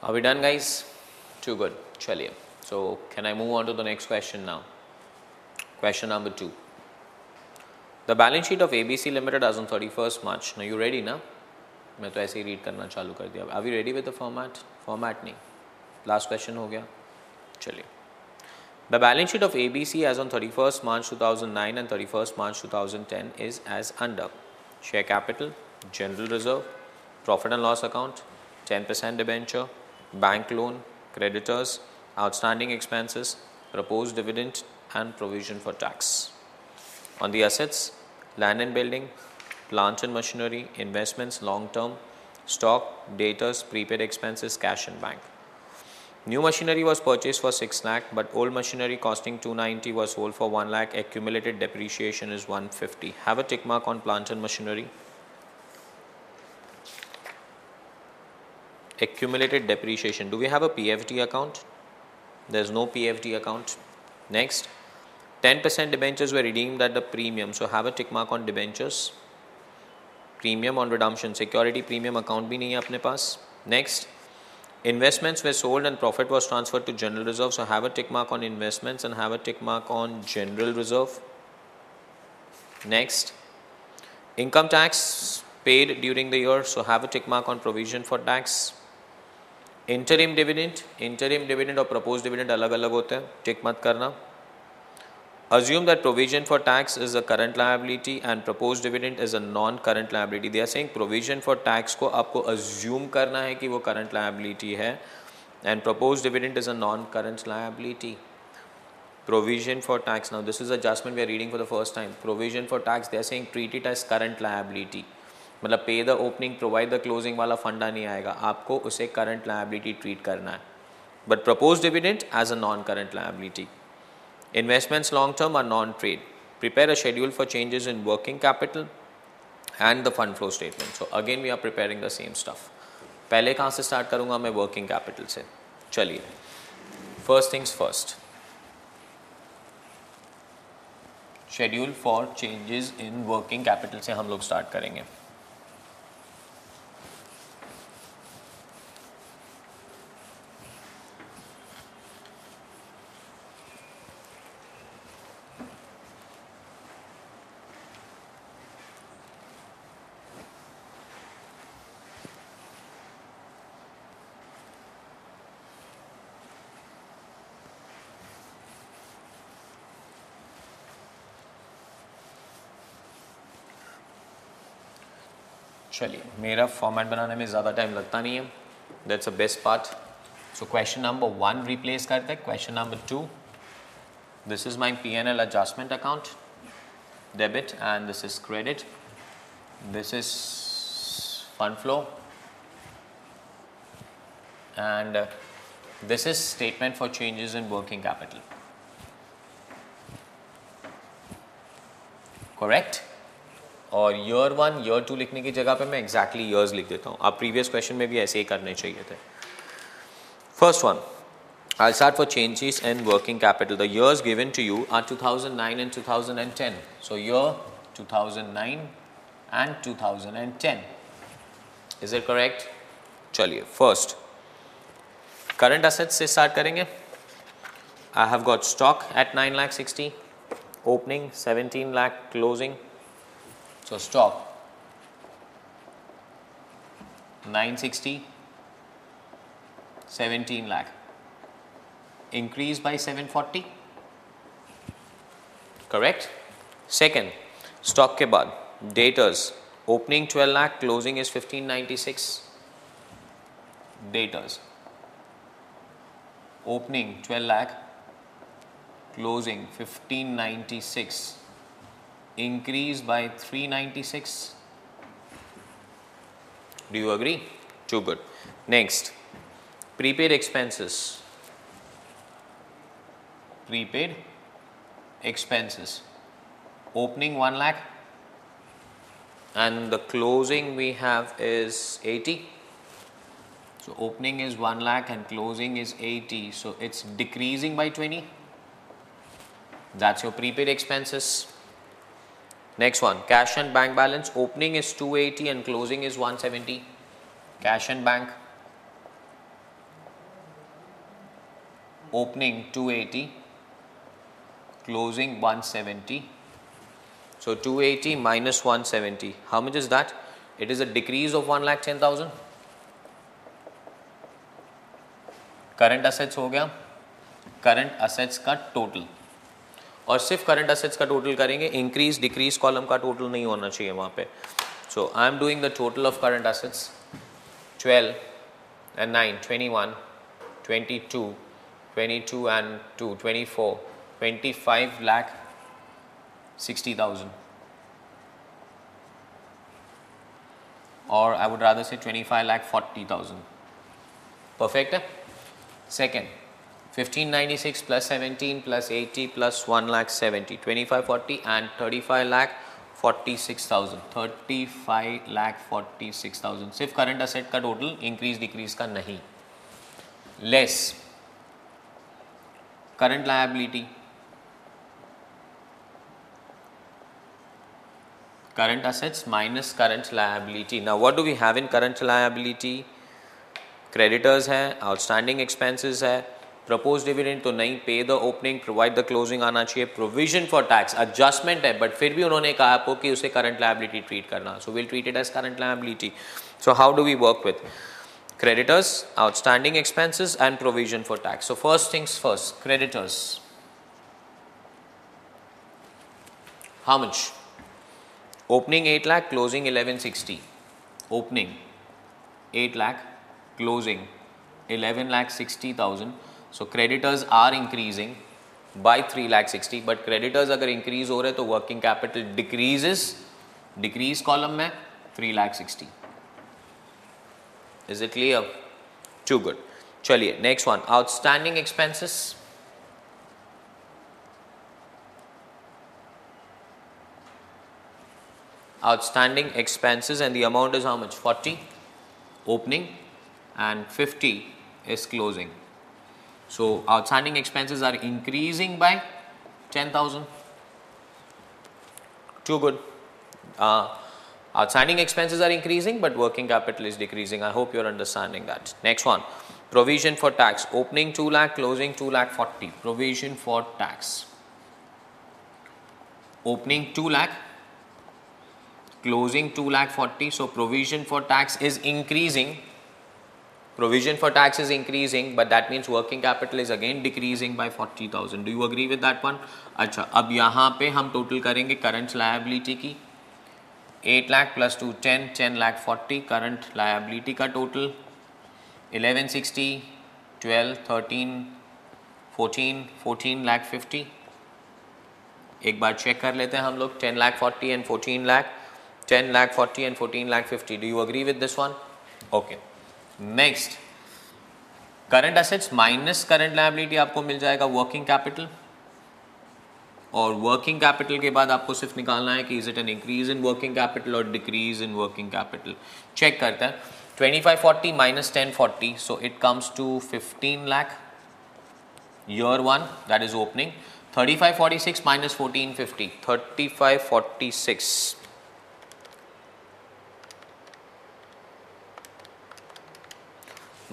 Are we done, guys? Too good. चलिए. So can I move on to the next question now? Question number 2. The balance sheet of ABC Limited as on 31st March. Now you ready ना? मैं तो ऐसे ही read करना चालू कर दिया. Are we ready with the format? Format नहीं. Last question हो गया. चलिए. The balance sheet of ABC as on 31st March 2009 and 31st March 2010 is as under: share capital, general reserve, profit and loss account, 10% debenture, bank loan, creditors, outstanding expenses, proposed dividend and provision for tax. On the assets, land and building, plant and machinery, investments long term, stock, debtors, prepaid expenses, cash and bank. New machinery was purchased for 6 lakh, but old machinery costing 290 was sold for 1 lakh. Accumulated depreciation is 150. Have a tick mark on plant and machinery. Accumulated depreciation. Do we have a PFD account? There's no PFD account. Next, 10% debentures were redeemed at the premium. So have a tick mark on debentures. Premium on redemption. Security premium account भी नहीं है अपने पास. Next, investments were sold and profit was transferred to general reserve. So have a tick mark on investments and have a tick mark on general reserve. Next, income tax paid during the year. So have a tick mark on provision for tax. Interim dividend और proposed dividend अलग अलग होते हैं. टिक मत करना. Assume that provision for tax is a current liability and proposed dividend is a non-current liability. They are saying provision for tax को आपको assume करना है कि वो current liability है and proposed dividend is a non-current liability. Provision for tax. Now this is adjustment we are reading for the first time. Provision for tax, they are saying treat it as current liability. मतलब pay the opening, provide the closing वाला फंडा नहीं आएगा. आपको उसे current liability treat करना है. But proposed dividend as a non-current liability. Investments long term are non-trade. Prepare a schedule for changes in working capital and the fund flow statement. So again we are preparing the same stuff. पहले कहाँ से start करूँगा मैं? working capital से. चलिए. First things first. Schedule for changes in working capital से हम लोग start करेंगे. चलिए, मेरा फॉर्मेट बनाने में ज़्यादा टाइम लगता नहीं है. That's a best part. So question number 1 replace करते हैं. Question number 2, this is my P&L adjustment account, debit, and this is credit. This is fund flow, and this is statement for changes in working capital. Correct? और year 1 year 2 लिखने की जगह पे मैं exactly years लिख देता हूँ. आप प्रीवियस क्वेश्चन में भी ऐसे ही करने चाहिए थे. First one, I'll start for changes in working capital. The years given to you are 2009 and 2010. So year 2009 and 2010. Is it correct? चलिए, first current assets से start करेंगे. I have got stock at 9,60,000, opening 17 lakh, closing. So stock 960, 17 lakh, increase by 740. Correct? Second, stock के बाद debtors, opening 12 lakh, closing is 1596. Debtors, opening 12 lakh, closing 1596. Increase by 396. Do you agree? Too good. Next, prepaid expenses. Prepaid expenses. Opening 1 lakh and the closing we have is 80. So opening is 1 lakh and closing is 80. So it's decreasing by 20. That's your prepaid expenses. Next one, cash and bank balance. Opening is 280 and closing is 170. Cash and bank. opening 280, closing 170. So 280 minus 170, how much is that? It is a decrease of 1,10,000. Current assets हो गया, current assets का total, और सिर्फ current assets का total करेंगे, increase decrease column का total नहीं होना चाहिए वहाँ पे. So I am doing the total of current assets 12 and 9, 21, 22, 22 and 2, 24, 25 lakh 60,000, or I would rather say 25 lakh 40,000. Perfect है. Second, 1596 plus 17 plus 80 plus 1 lakh 70, 25 40 and 35 lakh 46,000, 35 lakh 46,000. सिर्फ current asset का total, increase decrease का नहीं. Less current liability, current assets minus current liability. Now what do we have in current liability? Creditors है, outstanding expenses है, proposed dividend तो नहीं, pay the opening, provide the closing आना चाहिए, provision for tax, adjustment है, but फिर भी उन्होंने कहा आपको कि उसे current liability treat करना, so we'll treat it as current liability. So how do we work with creditors, outstanding expenses and provision for tax? So first things first, creditors. How much? Opening 8 lakh, closing 1160. Opening 8 lakh, closing 11 lakh 60,000. So creditors are increasing by 3 lakh 60. But creditors अगर increase हो रहे तो working capital decreases. Decrease column में 3 lakh 60. Is it clear? Too good. चलिए next one, outstanding expenses. Outstanding expenses and the amount is how much? 40 opening and 50 is closing. So outstanding expenses are increasing by 10,000. Too good. Outstanding expenses are increasing but working capital is decreasing. I hope you are understanding that. Next one, provision for tax. Opening 2 lakh, closing 2 lakh 40. Provision for tax. Opening 2 lakh, closing 2 lakh 40. So provision for tax is increasing. Provision for tax is increasing, but that means working capital is again decreasing by 40,000. Do you agree with that one? अच्छा, अब यहाँ पे हम total करेंगे current liability की. 8 lakh plus 2 10, 10 lakh 40. Current liability का total 1160, 12, 13, 14, 14 lakh 50. एक बार check कर लेते हैं हम लोग. 10 lakh 40 and 14 lakh. 10 lakh 40 and 14 lakh 50. Do you agree with this one? Okay. Next, current assets minus current liability आपको मिल जाएगा working capital, और working capital के बाद आपको सिर्फ निकालना है कि is it an increase in working capital or decrease in working capital. Check करते हैं. 2540 minus 1040, so it comes to 15 lakh year 1, that is opening. 3546 minus 1450, 3546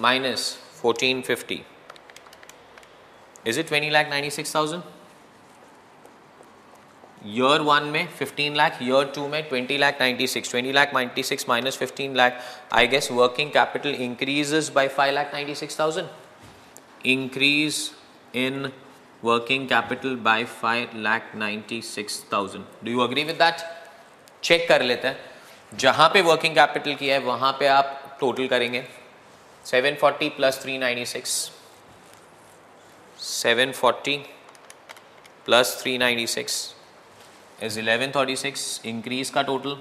minus 1450, is it 20 lakh 96,000? year 1 में 15 lakh, year 2 में 20 lakh 96. 20 lakh 96 minus 15 lakh, I guess working capital increases by 5 lakh 96,000. Increase in working capital by 5 lakh 96,000. Do you agree with that? Check कर लेते हैं. जहाँ पे working capital किया है वहाँ पे आप टोटल करेंगे. 740 plus 396, 740 plus 396 is 1136. Increase का total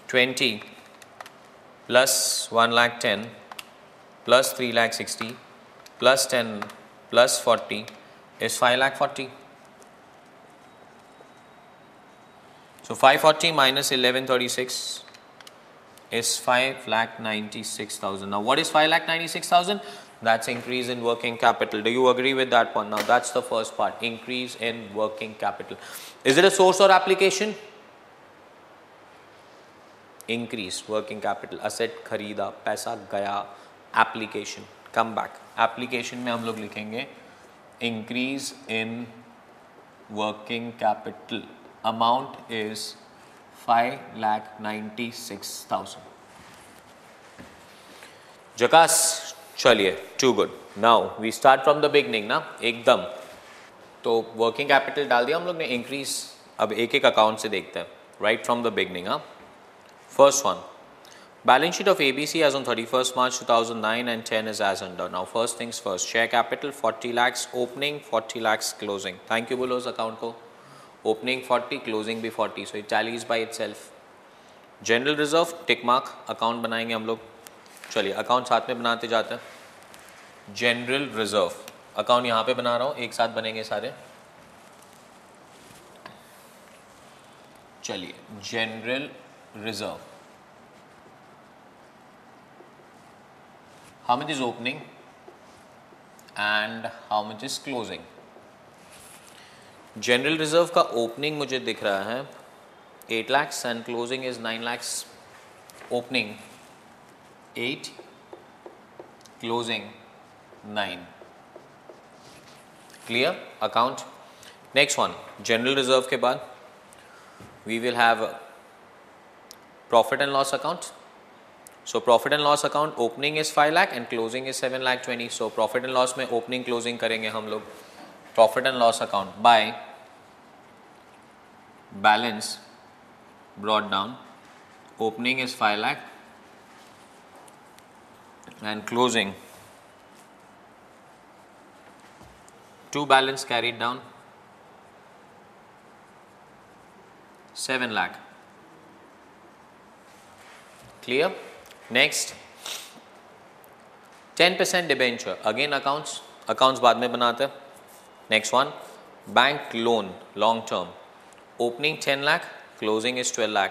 20 plus 1 lakh 10 plus 3 lakh 60 plus 10 plus 40 is 5 lakh 40. So 540 minus 1136 is 5 lakh 96,000. Now what is 5 lakh 96,000? That's increase in working capital. Do you agree with that one? Now that's the first part, increase in working capital. Is it a source or application? Increase working capital, asset खरीदा, पैसा गया, application. Come back. Application में हम लोग लिखेंगे increase in working capital amount is 5,96,000। जकास, चलिए, too good. Now we start from the beginning ना, एकदम। तो वर्किंग कैपिटल डाल दिया हम लोग ने, इंक्रीज अब एक एक अकाउंट से देखते हैं, राइट फ्रॉम द बिगनिंग। हाँ, first one, balance sheet of ABC as on 31st March 2009 and 10 is as under. Now first things first, share capital 40 lakhs opening, 40 lakhs closing. Thank you बोलो उस account को, opening 40, closing भी 40, so it tallies by itself. General reserve tick mark, account बनाएंगे हम लोग। चलिए account साथ में बनाते जाते हैं। जनरल रिजर्व अकाउंट यहाँ पे बना रहा हूँ, एक साथ बनेंगे सारे। चलिए general reserve, how much is opening and how much is closing? General reserve का ओपनिंग मुझे दिख रहा है 8 lakhs and closing is 9 lakhs. Opening 8, closing 9. Clear? Account. Next one, general reserve के बाद we will have profit and loss account. So profit and loss account opening is 5 lakh and closing is 7 lakh 20. So profit and loss में opening closing करेंगे हम लोग। Profit and loss account by balance brought down, opening is 5 lakh and closing 2 balance carried down 7 lakh. Clear? Next 10% debenture, again accounts बाद में बनाते हैं। Next one, bank loan long term, opening 10 lakh, closing is 12 lakh.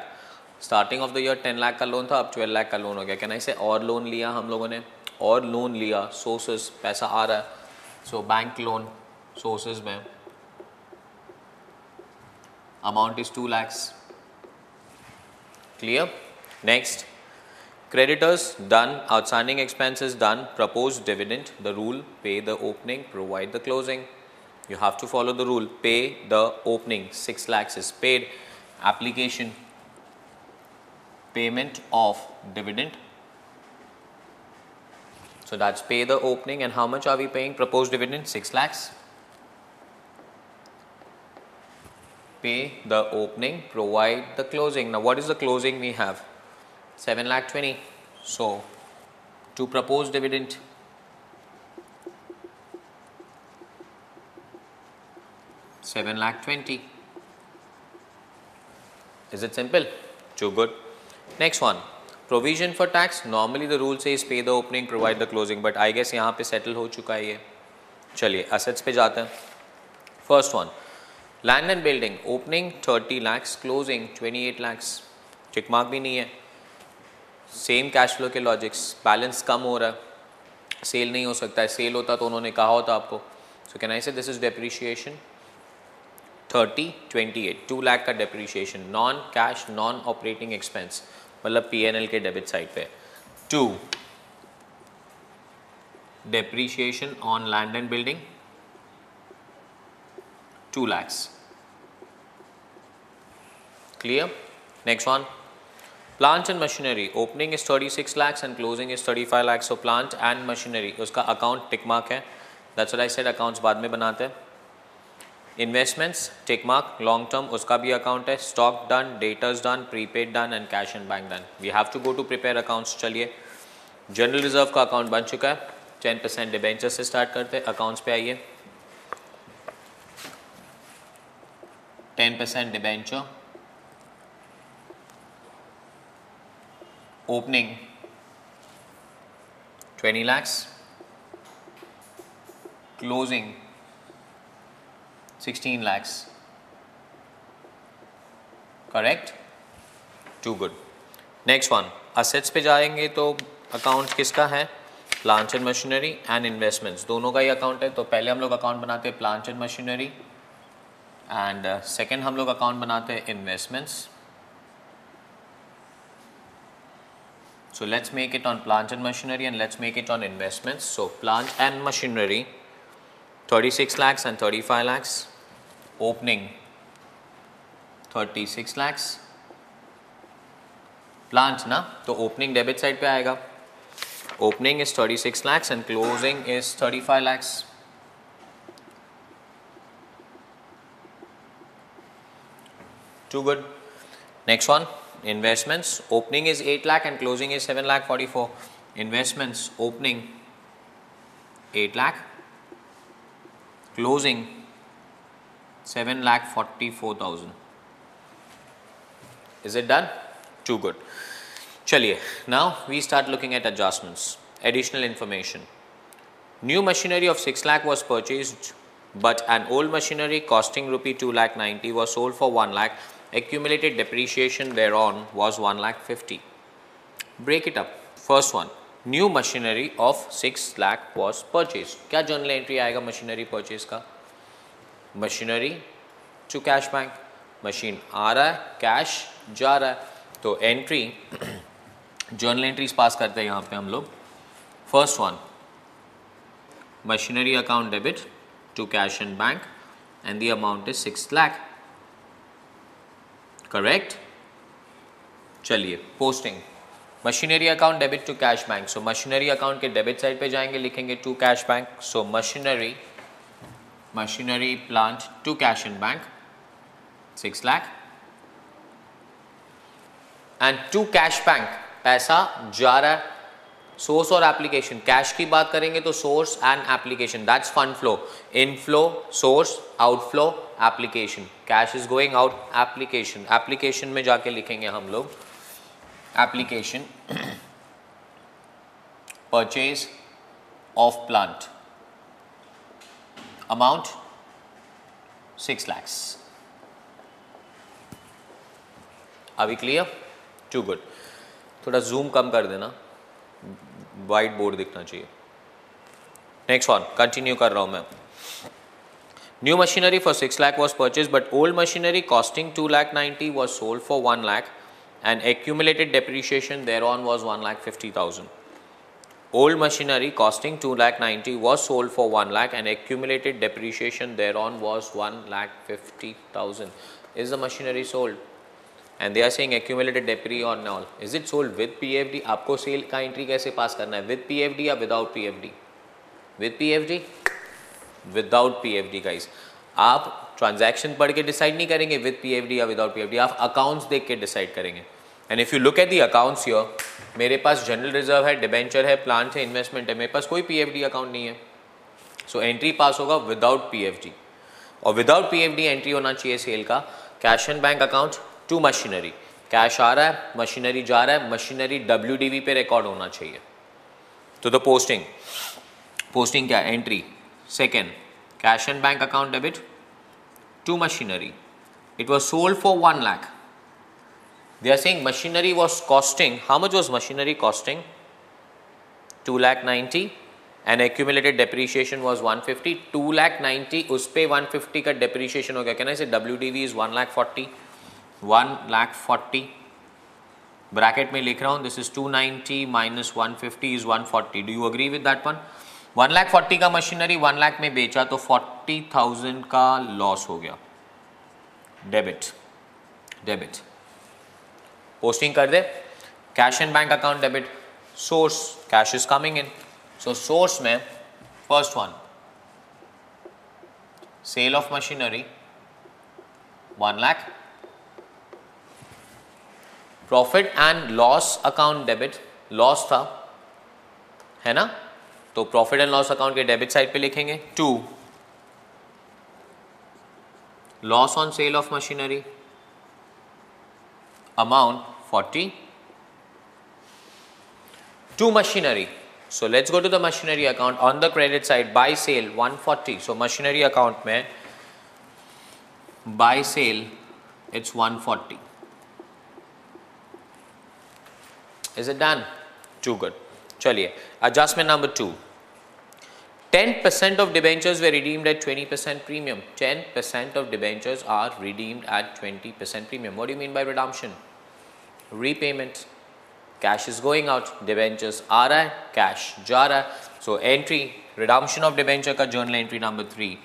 Starting of the year 10 lakh का loan था, अब 12 लाख का loan हो गया। कैन आई से और लोन लिया हम लोगों ने, और लोन लिया, सोर्सेज पैसा आ रहा है। सो बैंक लोन सोर्सेज में amount is 2 lakhs. Clear? Next, creditors done, outstanding expenses done, proposed dividend. The rule, pay the opening, provide the closing. You have to follow the rule, pay the opening. 6 lakhs is paid. Application, payment of dividend. So that's pay the opening. And how much are we paying? Proposed dividend 6 lakhs. Pay the opening, provide the closing. Now what is the closing we have? 7 lakh 20. So to propose dividend, seven lakh 20. Is it simple? Too good. Next one, provision for tax. Normally the rule says pay the opening, provide the closing, but I guess यहाँ पे settle हो चुका है ये। चलिए assets पे जाते हैं। First one, land and building, opening 30 lakhs, closing 28 lakhs. Tick mark भी नहीं है। सेम कैश फ्लो के लॉजिक्स, बैलेंस कम हो रहा है, सेल नहीं हो सकता है, सेल होता तो उन्होंने कहा होता आपको। सो कैन आई से दिस इज डेप्रिशिएशन 30, 28, 2 लाख का depreciation, non cash non operating expense, मतलब पीएनएल के डेबिट साइड पे। 2, depreciation on land and building 2 lakhs. Clear? Next one, plant and machinery, opening is 36 lakhs and closing is 35 lakhs. So plant and machinery, उसका account tick mark है। That's what I said, accounts बाद में बनाते हैं। Investments tick mark, long term उसका भी account है। Stock done, debtors done, prepaid done and cash and bank done. We have to go to prepare accounts. चलिए general reserve का account बन चुका है। 10% डिबेंचर से स्टार्ट करते हैं। अकाउंट्स पे आइए। 10% debenture, opening 20 lakhs, closing 16 lakhs. Correct? Too good. Next one, assets पे जाएंगे तो अकाउंट किसका है? Plant and machinery and investments, दोनों का ही अकाउंट है। तो पहले हम लोग अकाउंट बनाते हैं plant and machinery and second हम लोग अकाउंट बनाते हैं investments. So let's make it on plant and machinery and let's make it on investments. So plant and machinery 36 lakhs and 35 lakhs. Opening 36 lakhs. Plant ना, तो opening debit side पे आएगा. Opening is 36 lakhs and closing is 35 lakhs. Too good. Next one, investments. Opening is 8 lakh and closing is 7 lakh 44. Investments, opening 8 lakh, closing 7 lakh 44,000. Is it done? Too good. Chaliye, now we start looking at adjustments. Additional information. New machinery of 6 lakh was purchased, but an old machinery costing rupee 2 lakh 90 was sold for 1 lakh. Accumulated depreciation thereon was 1 lakh 50. Break it up. First one, new machinery of 6 lakh was purchased. क्या journal entry आएगा machinery purchase का? Machinery to cash bank. Machine आ रहा है, cash जा रहा है. तो entry journal entries पास करते हैं यहाँ पे हम लोग. First one, machinery account debit to cash and bank and the amount is 6 lakh. Correct? चलिए, posting. Machinery account debit to cash bank. So machinery account के debit side पे जाएंगे, लिखेंगे to cash bank. So machinery plant to cash and bank 6 lakh. And to cash bank पैसा जा रहा है. Source और एप्लीकेशन. कैश की बात करेंगे तो source and application, that's fund flow. Inflow source, outflow application. Cash is going out, application. Application में जाके लिखेंगे हम लोग application purchase of plant amount 6 lakhs. अभी क्लियर? Too good. थोड़ा जूम कम कर देना, वाइट बोर्ड दिखना चाहिए. नेक्स्ट वन, कंटिन्यू कर रहा हूं मैं. New machinery for 6 lakh was purchased, but old machinery costing 2 lakh 90 was sold for 1 lakh and accumulated depreciation thereon was 1 lakh 50,000. Old machinery costing 2 lakh 90 was sold for 1 lakh and accumulated depreciation thereon was 1 lakh 50,000. Is the machinery sold? And they are saying accumulated debris on all. Is it sold with PFD? आपको cell का entry कैसे पास करना है, with PFD या without PFD? With PFD? Without PFD guys. आप transaction पढ़ के decide नहीं करेंगे with PFD या without PFD, आप अकाउंट्स देख के डिसाइड करेंगे. And if you look at the accounts here, मेरे पास जनरल रिजर्व है, डिबेंचर है, प्लांट है, इन्वेस्टमेंट है, मेरे पास कोई PFD अकाउंट नहीं है. सो एंट्री पास होगा विदाउट PFD. और विदाउट PFD एंट्री होना चाहिए सेल का. Cash and bank account to machinery. Cash आ रहा है, मशीनरी जा रहा है, मशीनरी WDV पे रिकॉर्ड होना चाहिए. तो द पोस्टिंग क्या? Entry second, cash and bank account debit to machinery. It was sold for 1 lakh. They are saying machinery was costing, how much was machinery costing? 2 lakh 90 and accumulated depreciation was 150. 2 lakh 90 उस पे 150 का depreciation हो गया. Can I say WDV is 1 lakh 40? 1 lakh 40 bracket में लिख रहा हूँ. This is 290 minus 150 is 140. Do you agree with that one? 1 lakh 40 का मशीनरी 1 lakh में बेचा तो 40,000 का लॉस हो गया. डेबिट पोस्टिंग कर दे. Cash and bank account debit. Source, cash is coming in. So source में first one, sale of machinery 1 lakh. Profit and loss account debit, loss था है ना, तो प्रॉफिट एंड लॉस अकाउंट के डेबिट साइड पे लिखेंगे 2. Loss on sale of machinery amount 40. To machinery. So let's go to the machinery account. On the credit side, buy sale 140. So machinery account में buy sale it's 140. Is it done? Too good. चलिए, adjustment number 2. 10% of debentures were redeemed at 20% premium. 10% of debentures are redeemed at 20% premium. What do you mean by redemption? Repayment. Cash is going out, debentures आ रहा है, cash जा रहा है. So entry redemption of debenture का journal entry number 3,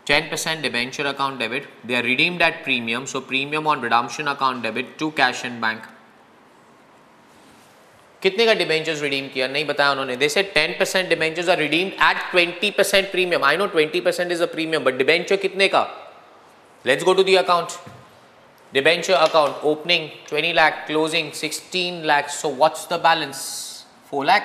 10% debenture account debit, they are redeemed at premium, so premium on redemption account debit to cash and bank. कितने का debentures redeem किया नहीं बताया उन्होंने. They said 10% debentures are redeemed at 20% premium. I know 20% is a premium, but debenture कितने का? Let's go to the account. Debenture account opening 20 lakh, closing 16 lakh. So what's the balance? 4 lakh.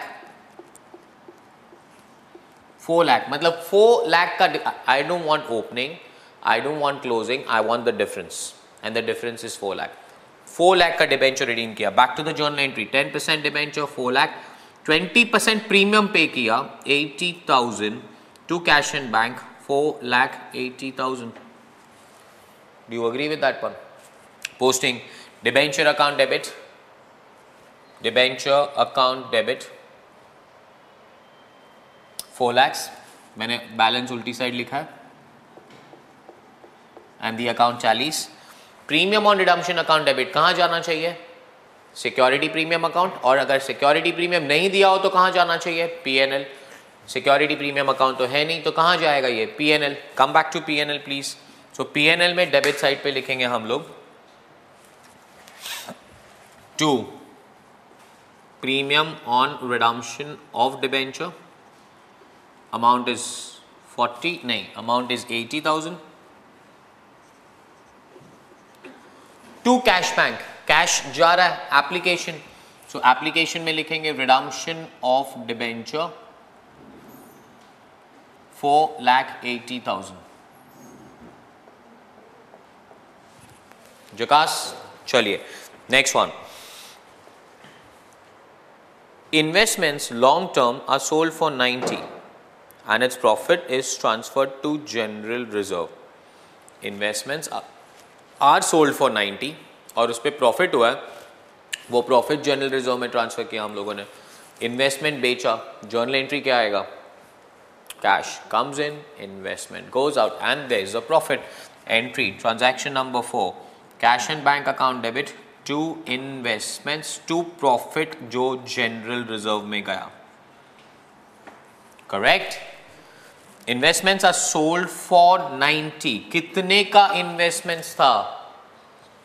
4 lakh मतलब 4 लाख का. I don't want opening, I don't want closing, I want the difference, and the difference is 4 lakh. 4 lakh का debenture redeem किया. Back to the journal entry. 10% debenture 4 lakh, 20% premium pay किया 80,000 to cash and bank 4,80,000. Do you agree with that one? Posting debenture account debit, debenture account debit 4 lakhs. मैंने balance उल्टी side लिखा है and the account 40. Premium on redemption account debit कहाँ जाना चाहिए? Security premium account. और अगर security premium नहीं दिया हो तो कहाँ जाना चाहिए? पीएनएल. सिक्योरिटी प्रीमियम अकाउंट तो है नहीं तो कहाँ जाएगा ये? PNL. Come back to PNL please. So PNL में डेबिट साइड पे लिखेंगे हम लोग 2 premium on redemption of debenture. Amount is 40 नहीं, amount is 80,000. To cash bank, cash जा रहा है एप्लीकेशन. सो एप्लीकेशन में लिखेंगे रिडम्पशन ऑफ डिबेंचर 4,80,000. जकास. चलिए next one. Investments long term are sold for 90 and its profit is transferred to general reserve. Investments are sold for 90 और उस पर प्रॉफिट हुआ है, वो प्रॉफिट जनरल रिजर्व में ट्रांसफर किया हम लोगों ने. इन्वेस्टमेंट बेचा, जर्नल एंट्री क्या आएगा? Cash comes in, investment goes out and there is a profit. Entry transaction number 4, cash and bank account debit to investments to profit जो जनरल रिजर्व में गया. Correct. Investments are sold for 90. कितने का investments था?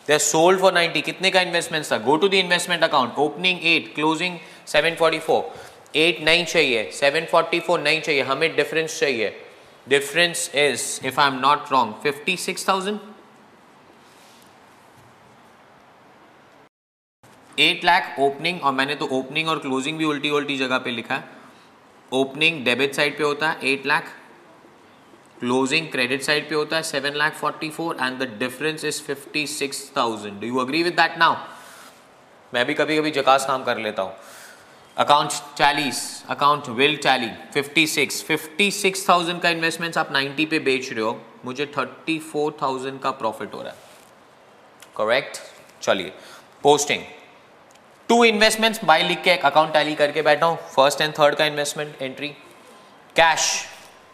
They are sold for 90. कितने का investments था? Go to the investment account. Opening 8, closing 744. 8 नहीं चाहिए, 744 नहीं चाहिए, हमें डिफरेंस चाहिए. Difference is, if I am not wrong, 56,000. 8 lakh opening, और मैंने तो ओपनिंग और क्लोजिंग भी उल्टी उल्टी जगह पे लिखा है. ओपनिंग डेबिट साइड पे होता है 8 लाख, क्लोजिंग क्रेडिट साइड पे होता है 7,44,000 and the difference is 56,000. Do you agree with that? Now मैं भी कभी कभी जकास काम कर लेता हूँ. Account tallies, account will tally 56,000 का इन्वेस्टमेंट्स आप 90 पे बेच रहे हो, मुझे 34,000 का प्रॉफिट हो रहा है. करेक्ट. चलिए पोस्टिंग. 2 इन्वेस्टमेंट्स बाय लिख के एक अकाउंट टैली करके बैठा हूँ. फर्स्ट एंड थर्ड का investment entry. Cash,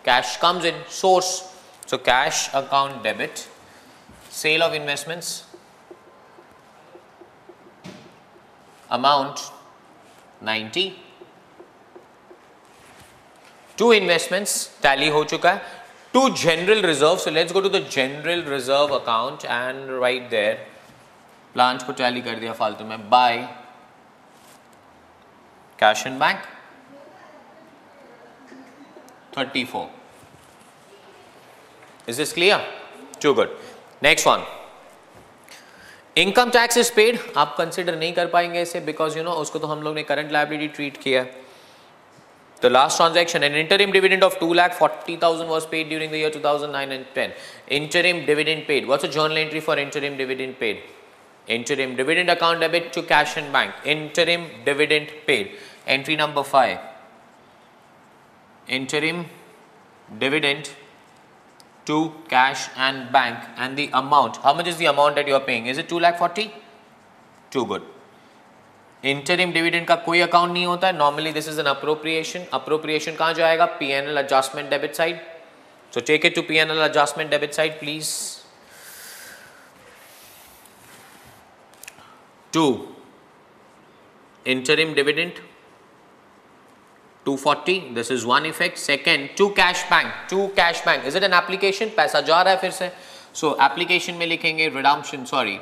cash comes in, source. So cash account debit, sale of investments, amount 90. 2 investments tally हो चुका है. To general reserve. So let's go to the general reserve account and write there. Plans को tally कर दिया फालतू में. By cash and bank 34. Is this clear? Too good. Next one. Income tax is paid. आप consider नहीं कर पाएंगे इसे बिकॉज यू नो उसको तो हम लोग ने करंट लायबिलिटी ट्रीट किया है. The last transaction, an interim dividend of 2,40,000 was paid during the year 2009 and 10. Interim dividend paid. What's a journal entry for interim dividend paid? Interim dividend account debit to cash and bank. Interim dividend paid. Entry number 5. Interim dividend to cash and bank and the amount. How much is the amount that you are paying? Is it 2,40,000? Too good. Interim dividend का कोई account नहीं होता है. Normally this is an appropriation. Appropriation कहाँ जाएगा? PNL adjustment debit side. So take it to PNL adjustment debit side please. 2 interim dividend 240, this is one effect. Second, to cash bank, is it an application? पैसा जा रहा है फिर से, so application में लिखेंगे redemption, sorry,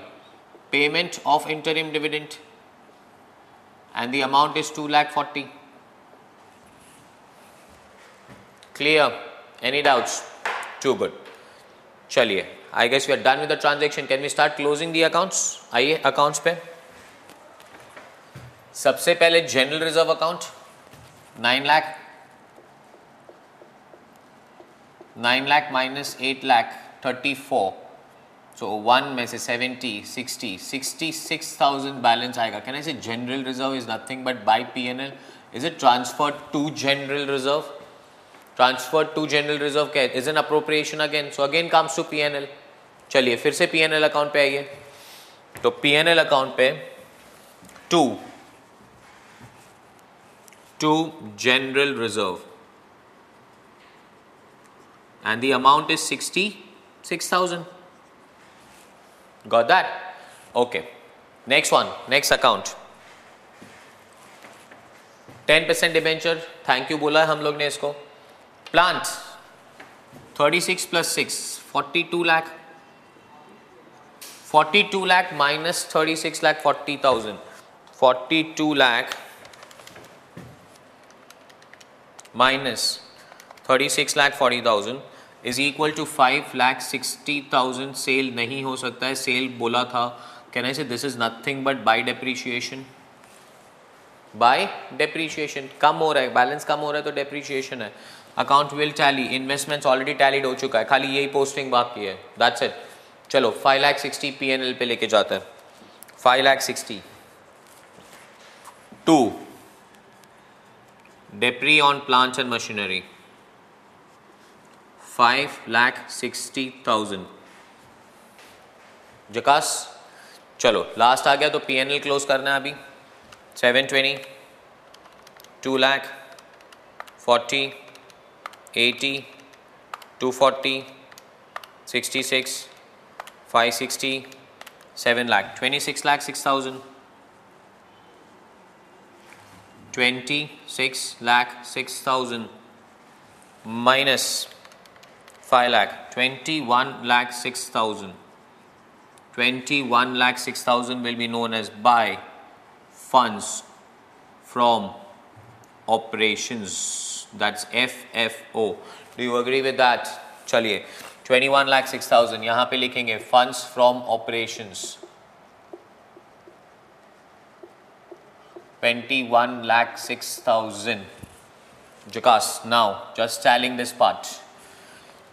payment of interim dividend and the amount is 2,40,000. Clear? Any doubts? Too good. चलिए, I guess we are done with the transaction. Can we start closing the accounts? आइए accounts पे. सबसे पहले general reserve account 9 lakh minus 8 lakh 34, so 1 में से 70 60 66,000 balance आएगा. Can I say general reserve is nothing but by P&L? Is it transferred to general reserve? Transferred to general reserve क्या है? Is an appropriation again, so again comes to P&L. चलिए फिर से P&L account पे आइए. तो P&L account पे to general reserve and the amount is 66,000. Got that? Okay. Next one, next account. 10% debenture, thank you बोला है हम लोग ने इसको. Plant 36 plus 6 42 lakh. 42 lakh minus 36 lakh 40,000. 42 lakh minus 36 lakh 40,000 is equal to 5 lakh 60,000. Cell नहीं हो सकता है, सेल बोला था. Can I say this is nothing but by depreciation? By depreciation कम हो रहा है, बैलेंस कम हो रहा है तो depreciation है. Account will tally, investments already tallied हो चुका है, खाली यही posting बाकी है. That's it. चलो 5 lakh 60 P&L पे लेके जाते हैं. 5 lakh 60 2 depre on plants and machinery 5 lakh 60,000. जकास. चलो लास्ट आ गया तो P&L क्लोज करना है अभी. 720 2 lakh 40 80 240 66 560 7 lakh 26 lakh 6,000. 26 lakh 6,000 minus 5 lakh 21 lakh 6,000. 21 lakh 6,000 will be known as by funds from operations. That's FFO. Do you agree with that? चलिए 21 lakh 6,000 यहाँ पे लिखेंगे funds from operations. 21 lakh 6,000. Jakas. Now just tallying this part.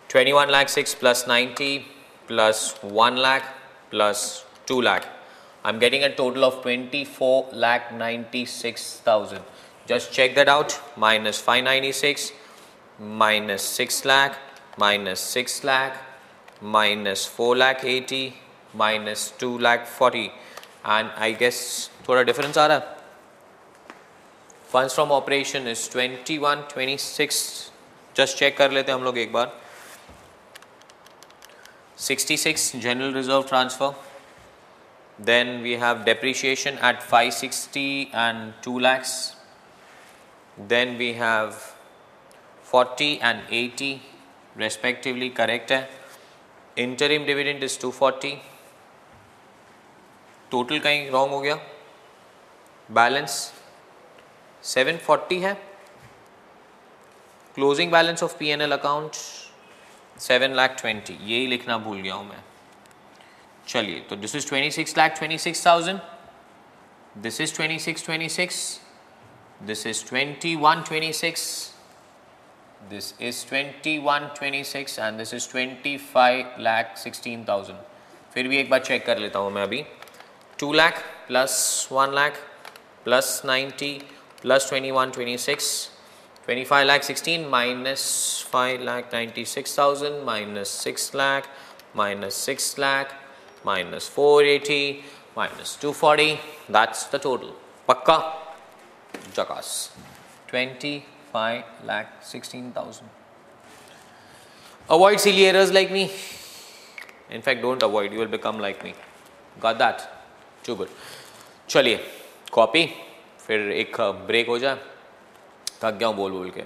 21 lakh 6 plus 90 plus 1 lakh plus 2 lakh. I'm getting a total of 24 lakh 96,000. Just check that out. Minus 596 minus 6 lakh minus 6 lakh minus 4 lakh 80 minus 2 lakh 40 and I guess थोड़ा difference आ रहा है. Funds from operation is 2126. Just check कर लेते हैं हम लोग एक बार. 66 general reserve transfer. Then we have depreciation at 560 and 2 lakhs. Then we have 40 and 80 respectively. Correct है. Interim dividend is 240. Total कहीं wrong हो गया. Balance 740 है. Closing balance of P&L account 7 lakh 20. यही लिखना भूल गया हूँ मैं. चलिए तो this is 26 lakh 26,000. This is 2626. This is 2126. This is 2126 and this is 25 lakh 16,000. फिर भी एक बार चेक कर लेता हूँ मैं अभी. 2 lakh plus 1 lakh plus 90 plus 2126. 25 lakh 16 minus 5 lakh 96,000 minus 6 lakh minus 6 lakh minus 480 minus 240. That's the total. Pakka? Jakas. 25 lakh 16,000. Avoid silly errors like me. In fact, don't avoid. You will become like me. Got that? Too good. Chaliye. Copy. फिर एक break हो जाए, थक गया हूँ बोल बोल के.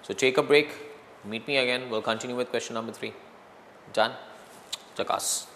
So take a break, meet me again, we'll continue with question number 3. Done? Chakas.